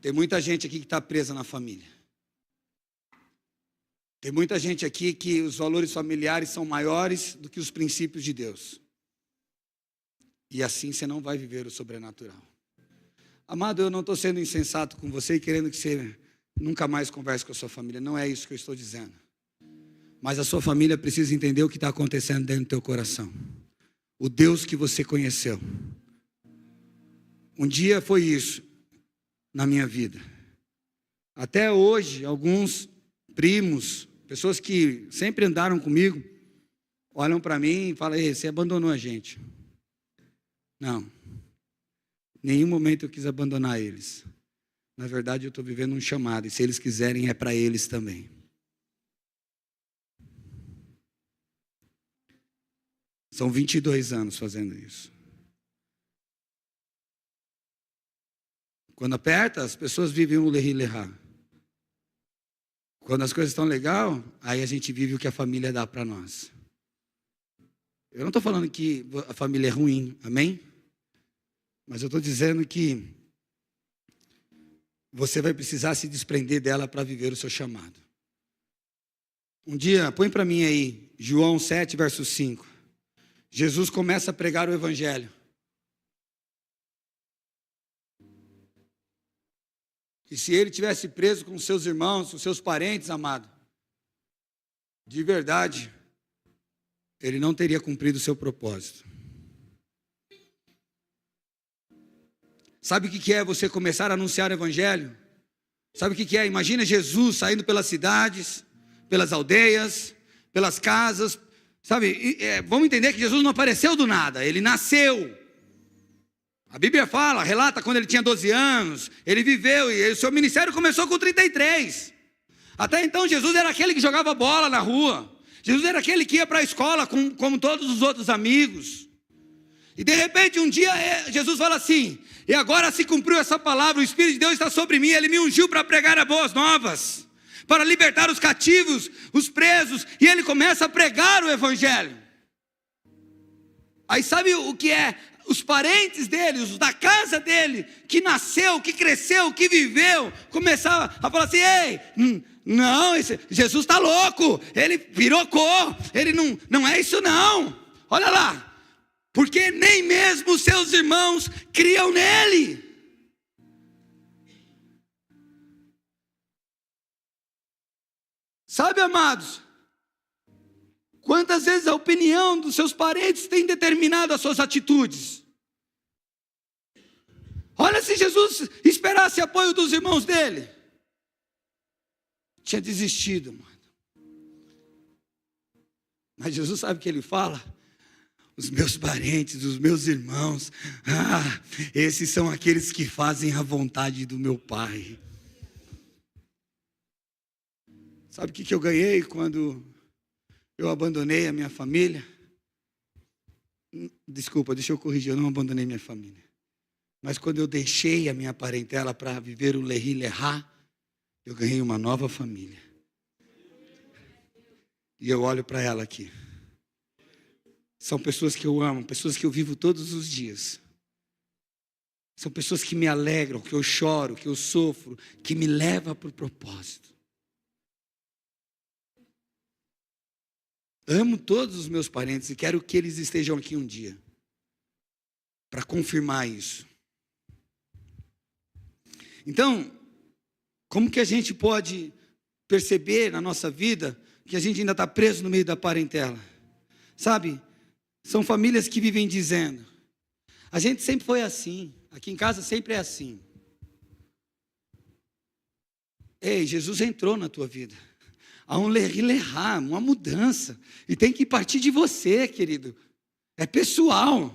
Tem muita gente aqui que está presa na família. Tem muita gente aqui que os valores familiares são maiores do que os princípios de Deus. E assim você não vai viver o sobrenatural. Amado, eu não estou sendo insensato com você e querendo que você nunca mais converse com a sua família. Não é isso que eu estou dizendo. Mas a sua família precisa entender o que está acontecendo dentro do teu coração. O Deus que você conheceu. Um dia foi isso na minha vida. Até hoje, alguns primos, pessoas que sempre andaram comigo, olham para mim e falam: ei, você abandonou a gente. Não. Em nenhum momento eu quis abandonar eles. Na verdade, eu estou vivendo um chamado. E se eles quiserem, é para eles também. São 22 anos fazendo isso. Quando aperta, as pessoas vivem um lerri-lerrá. Quando as coisas estão legais, aí a gente vive o que a família dá para nós. Eu não estou falando que a família é ruim, amém? Mas eu estou dizendo que você vai precisar se desprender dela para viver o seu chamado. Um dia, põe para mim aí, João 7, verso 5. Jesus começa a pregar o evangelho. E se ele tivesse preso com seus irmãos, com seus parentes, amado, de verdade, ele não teria cumprido o seu propósito. Sabe o que é você começar a anunciar o evangelho? Sabe o que é? Imagina Jesus saindo pelas cidades, pelas aldeias, pelas casas. Sabe, vamos entender que Jesus não apareceu do nada, ele nasceu. A Bíblia fala, relata quando ele tinha 12 anos, ele viveu e o seu ministério começou com 33. Até então Jesus era aquele que jogava bola na rua. Jesus era aquele que ia para a escola como todos os outros amigos. E de repente um dia Jesus fala assim: e agora se cumpriu essa palavra, o Espírito de Deus está sobre mim, ele me ungiu para pregar as boas novas, para libertar os cativos, os presos, e ele começa a pregar o evangelho. Aí sabe o que é? Os parentes dele, os da casa dele, que nasceu, que cresceu, que viveu, começaram a falar assim: ei, não, Jesus está louco, ele pirocou, ele não é isso não, olha lá, porque nem mesmo seus irmãos criam nele. Sabe, amados, quantas vezes a opinião dos seus parentes tem determinado as suas atitudes? Olha, se Jesus esperasse apoio dos irmãos dele, tinha desistido, mano. Mas Jesus sabe o que ele fala? Os meus parentes, os meus irmãos, esses são aqueles que fazem a vontade do meu Pai. Sabe o que eu ganhei quando eu abandonei a minha família? Desculpa, deixa eu corrigir, eu não abandonei minha família. Mas quando eu deixei a minha parentela para viver o lerri-lerrá, eu ganhei uma nova família. E eu olho para ela aqui. São pessoas que eu amo, pessoas que eu vivo todos os dias. São pessoas que me alegram, que eu choro, que eu sofro, que me levam para o propósito. Amo todos os meus parentes e quero que eles estejam aqui um dia para confirmar isso. Então, como que a gente pode perceber na nossa vida que a gente ainda está preso no meio da parentela? Sabe, são famílias que vivem dizendo: a gente sempre foi assim, aqui em casa sempre é assim. Ei, Jesus entrou na tua vida. Há um lerri-lerrá, uma mudança. E tem que partir de você, querido. É pessoal.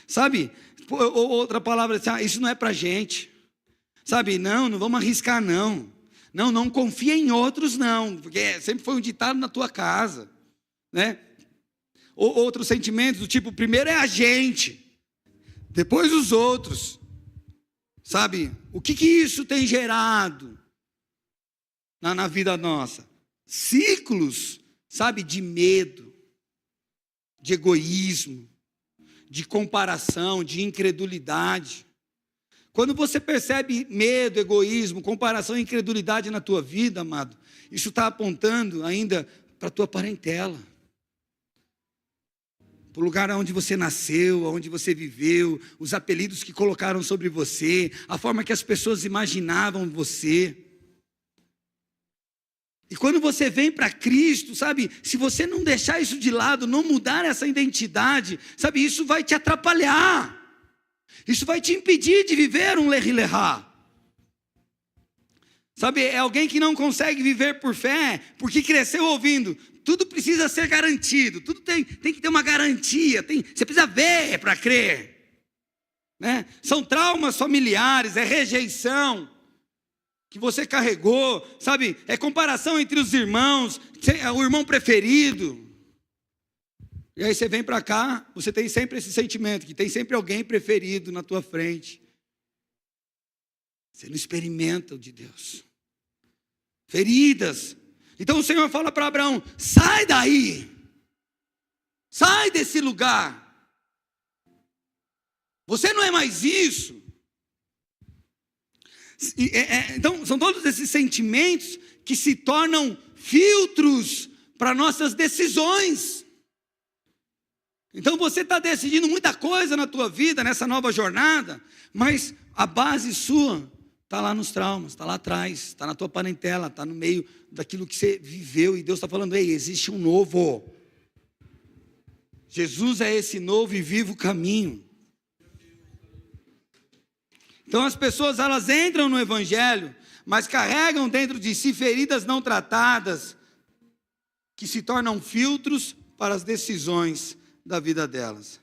Sabe, outra palavra assim: isso não é para gente. Sabe, não vamos arriscar não. Não confia em outros não. Porque sempre foi um ditado na tua casa. Né? Outros sentimentos do tipo: primeiro é a gente, depois os outros. Sabe, o que isso tem gerado na vida nossa? Ciclos, sabe, de medo, de egoísmo, de comparação, de incredulidade. Quando você percebe medo, egoísmo, comparação e incredulidade na tua vida, amado, isso está apontando ainda para a tua parentela, para o lugar onde você nasceu, onde você viveu, os apelidos que colocaram sobre você, a forma que as pessoas imaginavam você. E quando você vem para Cristo, sabe, se você não deixar isso de lado, não mudar essa identidade, sabe, isso vai te atrapalhar. Isso vai te impedir de viver um lerri-lerá. Sabe, é alguém que não consegue viver por fé, porque cresceu ouvindo, tudo precisa ser garantido, tudo tem que ter uma garantia, você precisa ver para crer. Né? São traumas familiares, é rejeição que você carregou, sabe, é comparação entre os irmãos, o irmão preferido. E aí você vem para cá, você tem sempre esse sentimento, que tem sempre alguém preferido na tua frente. Você não experimenta o de Deus. Feridas. Então o Senhor fala para Abraão, sai daí. Sai desse lugar. Você não é mais isso. Então são todos esses sentimentos que se tornam filtros para nossas decisões. Então você está decidindo muita coisa na tua vida, nessa nova jornada, mas a base sua está lá nos traumas, está lá atrás, está na tua parentela, está no meio daquilo que você viveu, e Deus está falando, ei, existe um novo. Jesus é esse novo e vivo caminho. Então as pessoas, elas entram no Evangelho, mas carregam dentro de si feridas não tratadas, que se tornam filtros para as decisões da vida delas.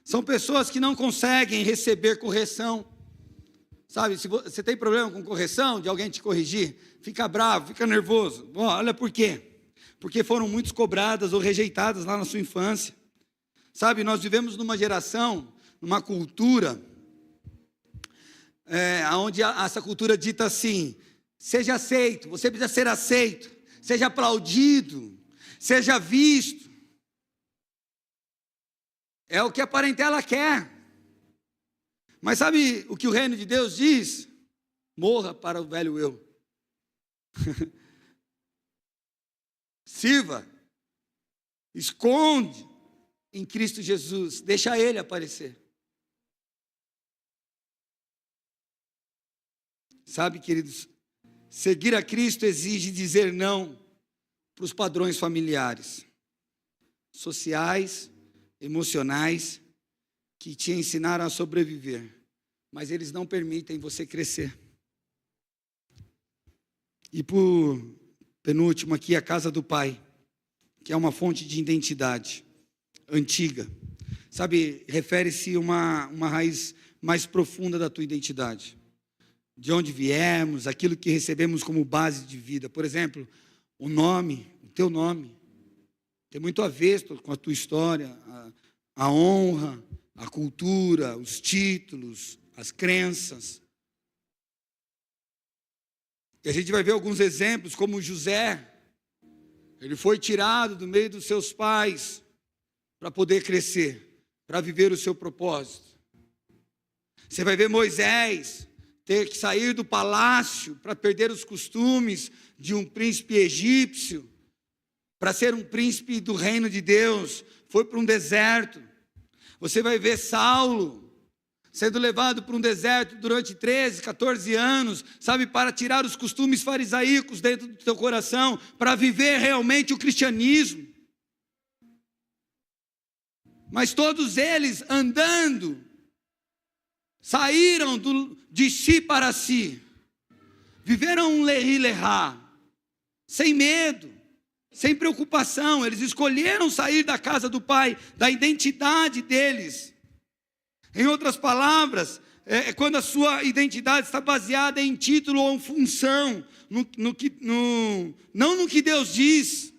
São pessoas que não conseguem receber correção. Sabe, se você tem problema com correção, de alguém te corrigir, fica bravo, fica nervoso. Olha por quê? Porque foram muito cobradas ou rejeitadas lá na sua infância. Sabe, nós vivemos numa geração, numa cultura, onde essa cultura dita assim, seja aceito, você precisa ser aceito, seja aplaudido, seja visto. É o que a parentela quer. Mas sabe o que o reino de Deus diz? Morra para o velho eu. Sirva. Esconde em Cristo Jesus. Deixa Ele aparecer. Sabe, queridos, seguir a Cristo exige dizer não para os padrões familiares, sociais, emocionais, que te ensinaram a sobreviver, mas eles não permitem você crescer. E por penúltimo aqui, a casa do Pai, que é uma fonte de identidade antiga. Sabe, refere-se a uma raiz mais profunda da tua identidade. De onde viemos, aquilo que recebemos como base de vida. Por exemplo, o nome, o teu nome, tem muito a ver com a tua história, a honra, a cultura, os títulos, as crenças. E a gente vai ver alguns exemplos, como José. Ele foi tirado do meio dos seus pais para poder crescer, para viver o seu propósito. Você vai ver Moisés ter que sair do palácio para perder os costumes de um príncipe egípcio, para ser um príncipe do reino de Deus, foi para um deserto. Você vai ver Saulo sendo levado para um deserto durante 13, 14 anos, sabe, para tirar os costumes farisaicos dentro do teu coração, para viver realmente o cristianismo. Mas todos eles andando, saíram de si para si, viveram um lerri-lerá, sem medo, sem preocupação. Eles escolheram sair da casa do Pai, da identidade deles. Em outras palavras, quando a sua identidade está baseada em título ou função, não no que Deus diz.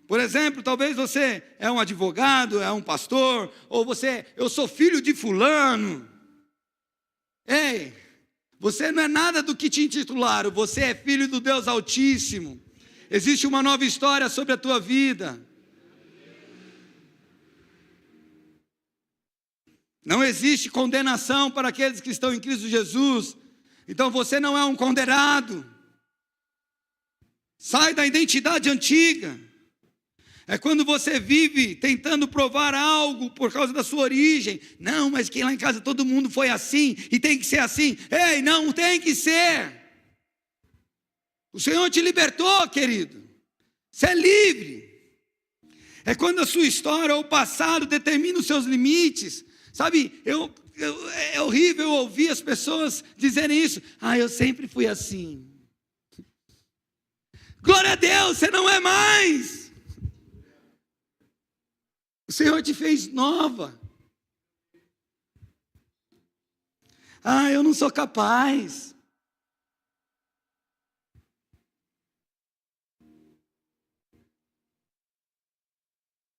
Por exemplo, talvez você é um advogado, é um pastor, ou eu sou filho de fulano. Ei, você não é nada do que te intitularam, você é filho do Deus Altíssimo. Existe uma nova história sobre a tua vida. Não existe condenação para aqueles que estão em Cristo Jesus. Então você não é um condenado. Sai da identidade antiga. É quando você vive tentando provar algo por causa da sua origem. Não, mas que lá em casa todo mundo foi assim e tem que ser assim. Ei, não tem que ser. O Senhor te libertou, querido. Você é livre. É quando a sua história ou o passado determina os seus limites. Sabe, é horrível ouvir as pessoas dizerem isso. Eu sempre fui assim. Glória a Deus, você não é mais. O Senhor te fez nova. Eu não sou capaz.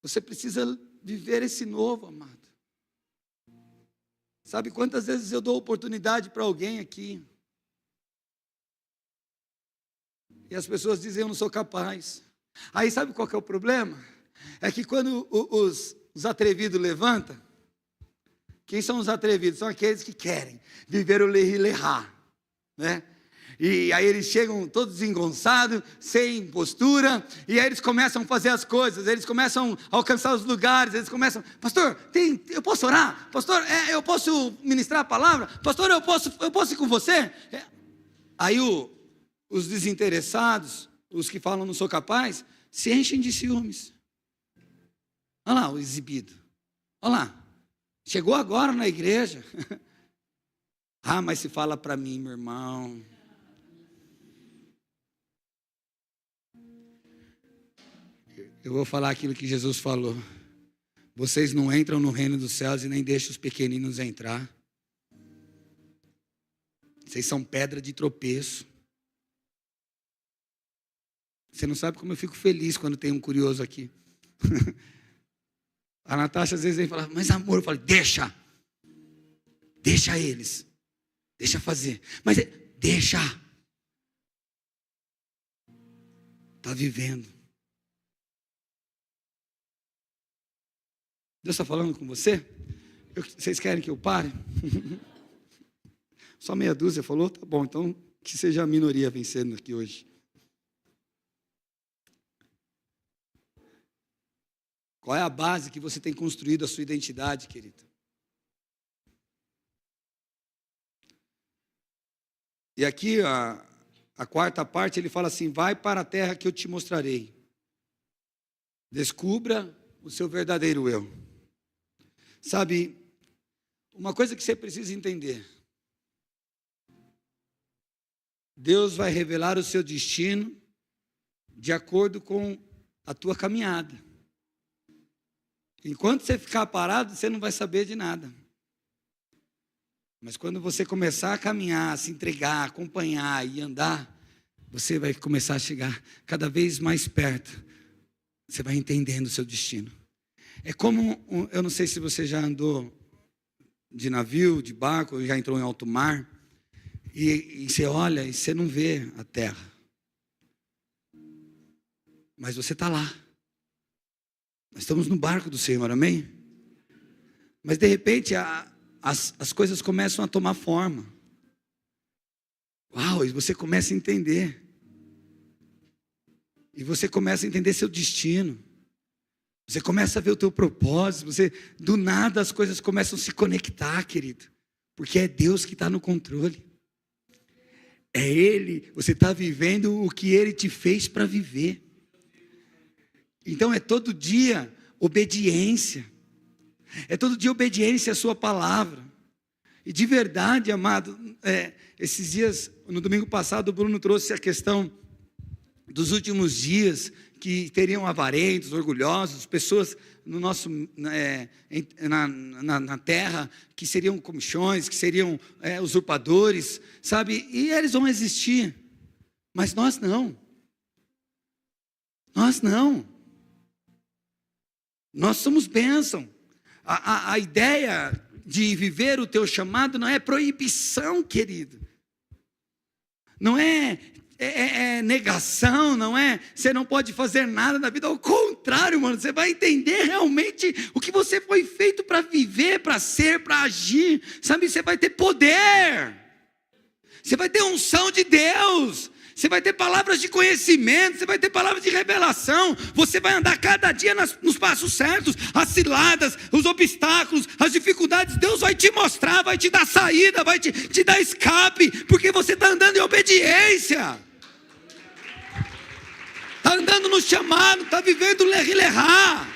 Você precisa viver esse novo, amado. Sabe quantas vezes eu dou oportunidade para alguém aqui? E as pessoas dizem, eu não sou capaz. Aí sabe qual que é o problema? É que quando os atrevidos levantam, quem são os atrevidos? São aqueles que querem viver o lerrar, né? E aí eles chegam todos desengonçados, sem postura, e aí eles começam a fazer as coisas, eles começam a alcançar os lugares, eles começam, pastor, eu posso orar? Pastor, eu posso ministrar a palavra? Pastor, eu posso ir com você? Aí os desinteressados, os que falam não sou capaz, se enchem de ciúmes. Olha lá o exibido, olha lá, chegou agora na igreja. Mas se fala para mim, meu irmão. Eu vou falar aquilo que Jesus falou. Vocês não entram no reino dos céus e nem deixam os pequeninos entrar. Vocês são pedra de tropeço. Você não sabe como eu fico feliz quando tem um curioso aqui. A Natasha às vezes vem falar, mas amor, eu falo, deixa eles, deixa fazer, mas deixa, está vivendo. Deus está falando com você? Vocês querem que eu pare? Só meia dúzia falou? Tá bom, então que seja a minoria vencendo aqui hoje. Qual é a base que você tem construído a sua identidade, querido? E aqui a quarta parte ele fala assim, vai para a terra que eu te mostrarei. Descubra o seu verdadeiro eu. Sabe, uma coisa que você precisa entender. Deus vai revelar o seu destino de acordo com a tua caminhada. Enquanto você ficar parado, você não vai saber de nada. Mas quando você começar a caminhar, a se entregar, acompanhar e andar, você vai começar a chegar cada vez mais perto. Você vai entendendo o seu destino. É como, eu não sei se você já andou de navio, de barco, já entrou em alto mar, e você olha e você não vê a terra. Mas você está lá. Nós estamos no barco do Senhor, amém? Mas de repente as coisas começam a tomar forma. Uau, e você começa a entender. E você começa a entender seu destino. Você começa a ver o teu propósito. Do nada as coisas começam a se conectar, querido. Porque é Deus que está no controle. É Ele, você está vivendo o que Ele te fez para viver. Então é todo dia obediência. É todo dia obediência à sua palavra. E de verdade, amado, esses dias, no domingo passado, o Bruno trouxe a questão dos últimos dias, que teriam avarentos, orgulhosos, pessoas no nosso, na terra, que seriam comichões, que seriam usurpadores, sabe? E eles vão existir, mas nós não. Nós não. Nós somos bênção. A ideia de viver o teu chamado não é proibição, querido. Não é negação, não é? Você não pode fazer nada na vida. Ao contrário, mano, você vai entender realmente o que você foi feito para viver, para ser, para agir. Sabe, você vai ter poder. Você vai ter unção de Deus. Você vai ter palavras de conhecimento, você vai ter palavras de revelação. Você vai andar cada dia nos passos certos. As ciladas, os obstáculos, as dificuldades, Deus vai te mostrar, vai te dar saída, vai te dar escape, porque você está andando em obediência. Está andando no chamado, está vivendo o lerri-lerrá.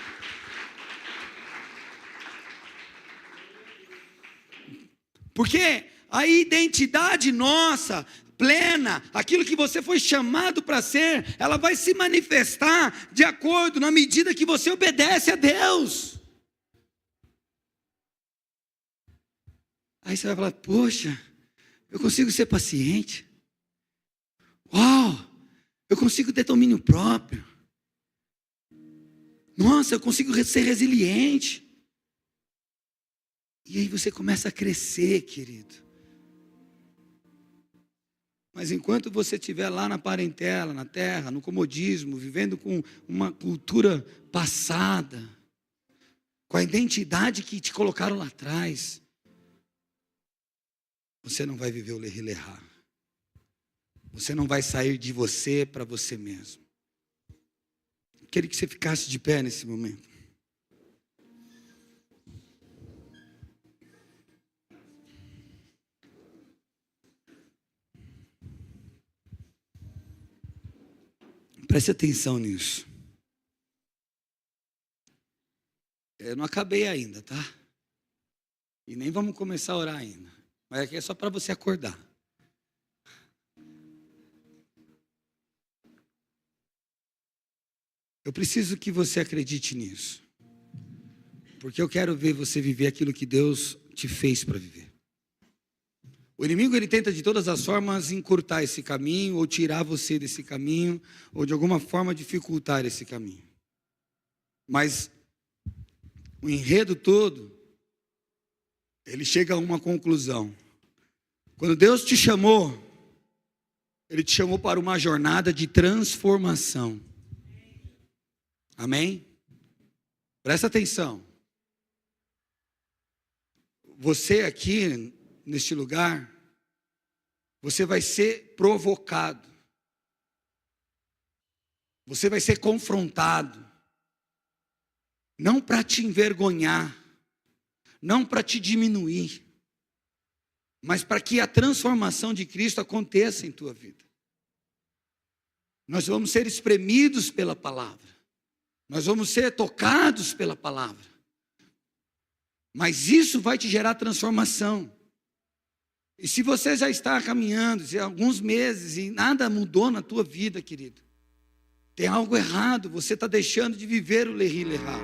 Porque a identidade nossa plena, aquilo que você foi chamado para ser, ela vai se manifestar de acordo, na medida que você obedece a Deus. Aí você vai falar, poxa, eu consigo ser paciente. Uau, eu consigo ter domínio próprio. Nossa, eu consigo ser resiliente. E aí você começa a crescer, querido. Mas enquanto você estiver lá na parentela, na terra, no comodismo, vivendo com uma cultura passada, com a identidade que te colocaram lá atrás, você não vai viver o lerri-lerrá. Você não vai sair de você para você mesmo. Queria que você ficasse de pé nesse momento. Preste atenção nisso. Eu não acabei ainda, tá? E nem vamos começar a orar ainda. Mas aqui é só para você acordar. Eu preciso que você acredite nisso. Porque eu quero ver você viver aquilo que Deus te fez para viver. O inimigo, ele tenta de todas as formas encurtar esse caminho, ou tirar você desse caminho, ou de alguma forma dificultar esse caminho. Mas o enredo todo, ele chega a uma conclusão. Quando Deus te chamou, Ele te chamou para uma jornada de transformação. Amém? Presta atenção. Você aqui, neste lugar, você vai ser provocado. Você vai ser confrontado. Não para te envergonhar, não para te diminuir, mas para que a transformação de Cristo aconteça em tua vida. Nós vamos ser espremidos pela palavra. Nós vamos ser tocados pela palavra. Mas isso vai te gerar transformação. E se você já está caminhando, há alguns meses e nada mudou na tua vida, querido, tem algo errado, você está deixando de viver o lerri-lerrá.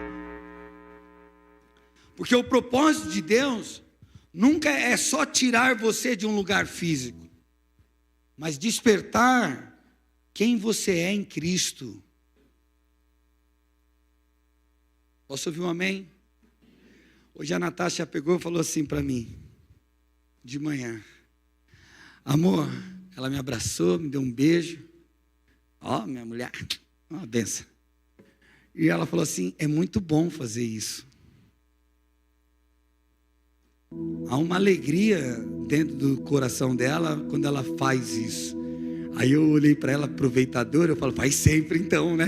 Porque o propósito de Deus nunca é só tirar você de um lugar físico, mas despertar quem você é em Cristo. Posso ouvir um amém? Hoje a Natasha pegou e falou assim para mim, de manhã. Amor, ela me abraçou, me deu um beijo. Ó, minha mulher, uma benção. E ela falou assim, é muito bom fazer isso. Há uma alegria dentro do coração dela quando ela faz isso. Aí eu olhei para ela, aproveitadora, eu falo, faz sempre então, né?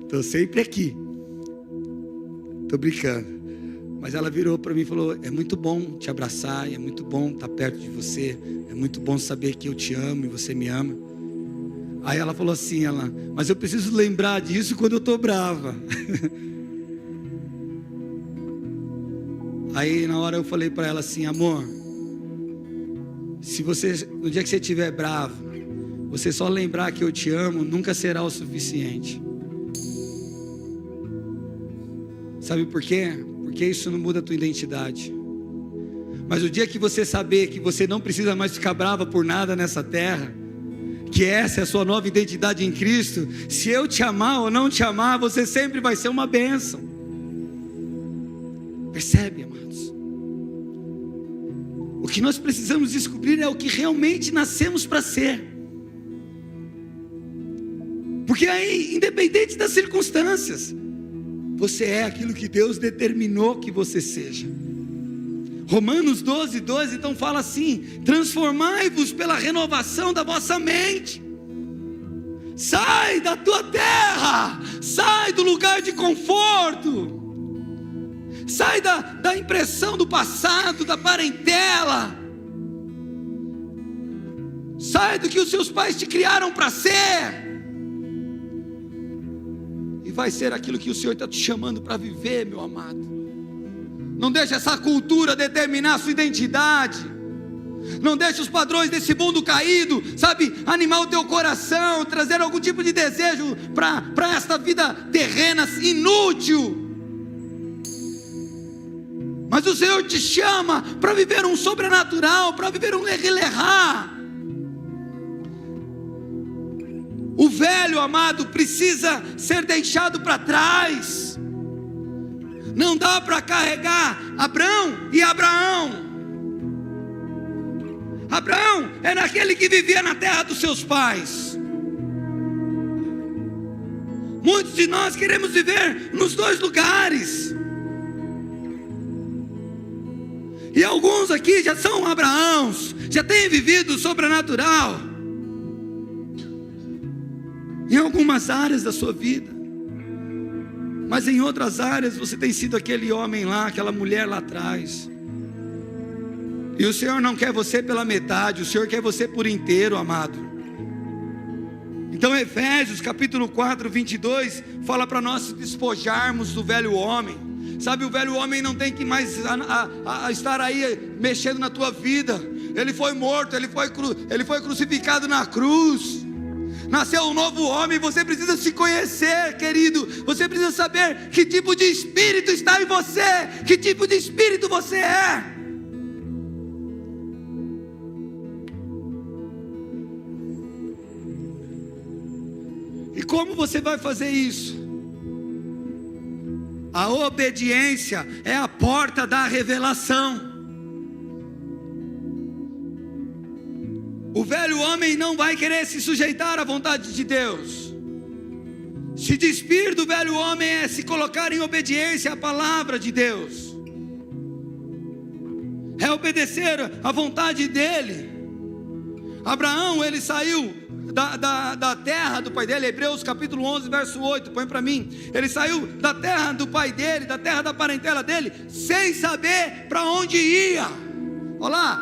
Estou sempre aqui. Estou brincando. Mas ela virou para mim e falou, é muito bom te abraçar, é muito bom estar perto de você, é muito bom saber que eu te amo e você me ama. Aí ela falou assim, mas eu preciso lembrar disso quando eu estou brava. Aí na hora eu falei para ela assim, amor, se você, no dia que você estiver bravo, você só lembrar que eu te amo, nunca será o suficiente. Sabe por quê? Porque isso não muda a tua identidade. Mas o dia que você saber que você não precisa mais ficar brava por nada nessa terra, que essa é a sua nova identidade em Cristo, se eu te amar ou não te amar, você sempre vai ser uma bênção. Percebe, amados? O que nós precisamos descobrir é o que realmente nascemos para ser. Porque aí, independente das circunstâncias, você é aquilo que Deus determinou que você seja. Romanos 12:12 então fala assim: transformai-vos pela renovação da vossa mente. Sai da tua terra, sai do lugar de conforto, sai da impressão do passado, da parentela, sai do que os seus pais te criaram para ser, e vai ser aquilo que o Senhor está te chamando para viver, meu amado. Não deixe essa cultura determinar a sua identidade. Não deixe os padrões desse mundo caído, sabe, animar o teu coração, trazer algum tipo de desejo para esta vida terrena inútil. Mas o Senhor te chama para viver um sobrenatural, para viver um leguilherá. O velho, amado, precisa ser deixado para trás. Não dá para carregar Abrão e Abraão. Abraão era aquele que vivia na terra dos seus pais. Muitos de nós queremos viver nos dois lugares. E alguns aqui já são Abraãos, já têm vivido o sobrenatural em algumas áreas da sua vida, mas em outras áreas você tem sido aquele homem lá, aquela mulher lá atrás. E o Senhor não quer você pela metade, o Senhor quer você por inteiro, amado. Então Efésios capítulo 4, 22 fala para nós despojarmos do velho homem. Sabe, o velho homem não tem que mais estar aí mexendo na tua vida. Ele foi morto, ele foi crucificado na cruz. Nasceu um novo homem. Você precisa se conhecer, querido. Você precisa saber que tipo de espírito está em você, que tipo de espírito você é. E como você vai fazer isso? A obediência é a porta da revelação. O velho homem não vai querer se sujeitar à vontade de Deus. Se despir do velho homem é se colocar em obediência à palavra de Deus, é obedecer à vontade dele. Abraão, ele saiu da terra do pai dele. Hebreus capítulo 11 verso 8, põe para mim. Ele saiu da terra do pai dele, da terra da parentela dele, sem saber para onde ia. Olha lá,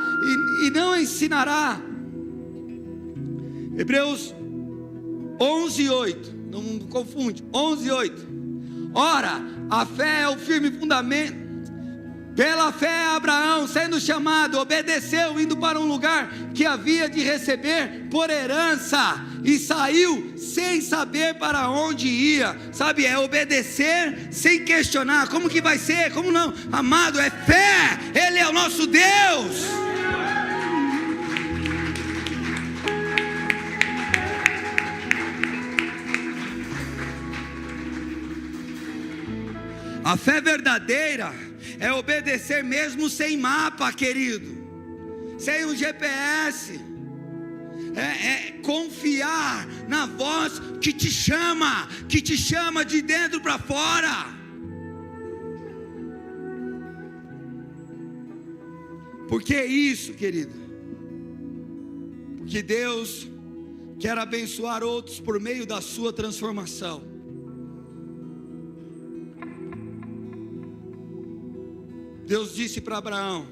e não ensinará. Hebreus 11, 8, não confunde, 11, 8. Ora, a fé é o firme fundamento. Pela fé Abraão, sendo chamado, obedeceu, indo para um lugar que havia de receber por herança, e saiu sem saber para onde ia. Sabe, é obedecer sem questionar. Como que vai ser? Como não? Amado, é fé. Ele é o nosso Deus. A fé verdadeira é obedecer mesmo sem mapa, querido, sem um GPS. É confiar na voz que te chama de dentro para fora. Por que isso, querido? Porque Deus quer abençoar outros por meio da sua transformação. Deus disse para Abraão: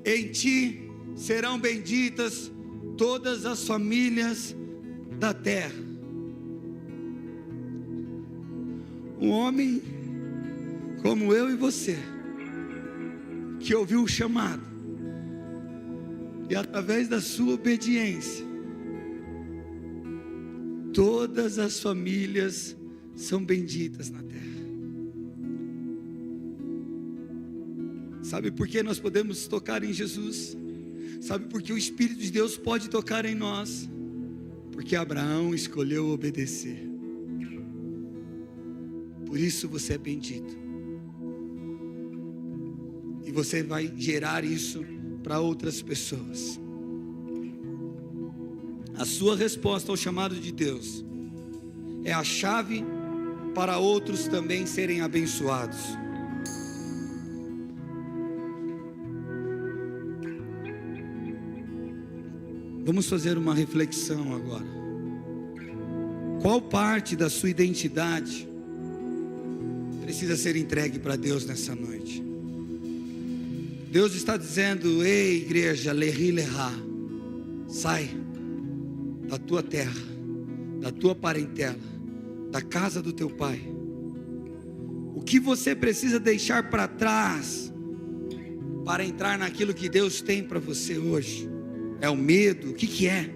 em ti serão benditas todas as famílias da terra. Um homem como eu e você, que ouviu o chamado, e através da sua obediência, todas as famílias são benditas na terra. Sabe por que nós podemos tocar em Jesus? Sabe por que o Espírito de Deus pode tocar em nós? Porque Abraão escolheu obedecer. Por isso você é bendito. E você vai gerar isso para outras pessoas. A sua resposta ao chamado de Deus é a chave para outros também serem abençoados. Vamos fazer uma reflexão agora. Qual parte da sua identidade precisa ser entregue para Deus nessa noite? Deus está dizendo: ei, igreja, lehi lehá, sai da tua terra, da tua parentela, da casa do teu pai. O que você precisa deixar para trás para entrar naquilo que Deus tem para você hoje? É o medo? O que é?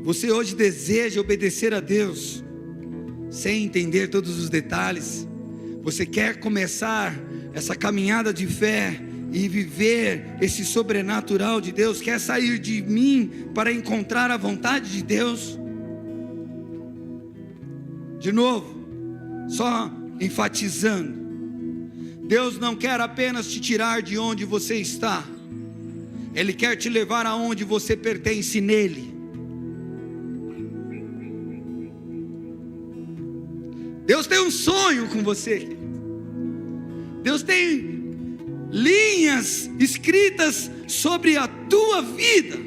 Você hoje deseja obedecer a Deus sem entender todos os detalhes? Você quer começar essa caminhada de fé e viver esse sobrenatural de Deus? Quer sair de mim para encontrar a vontade de Deus? De novo, só enfatizando, Deus não quer apenas te tirar de onde você está, Ele quer te levar aonde você pertence nele. Deus tem um sonho com você. Deus tem linhas escritas sobre a tua vida.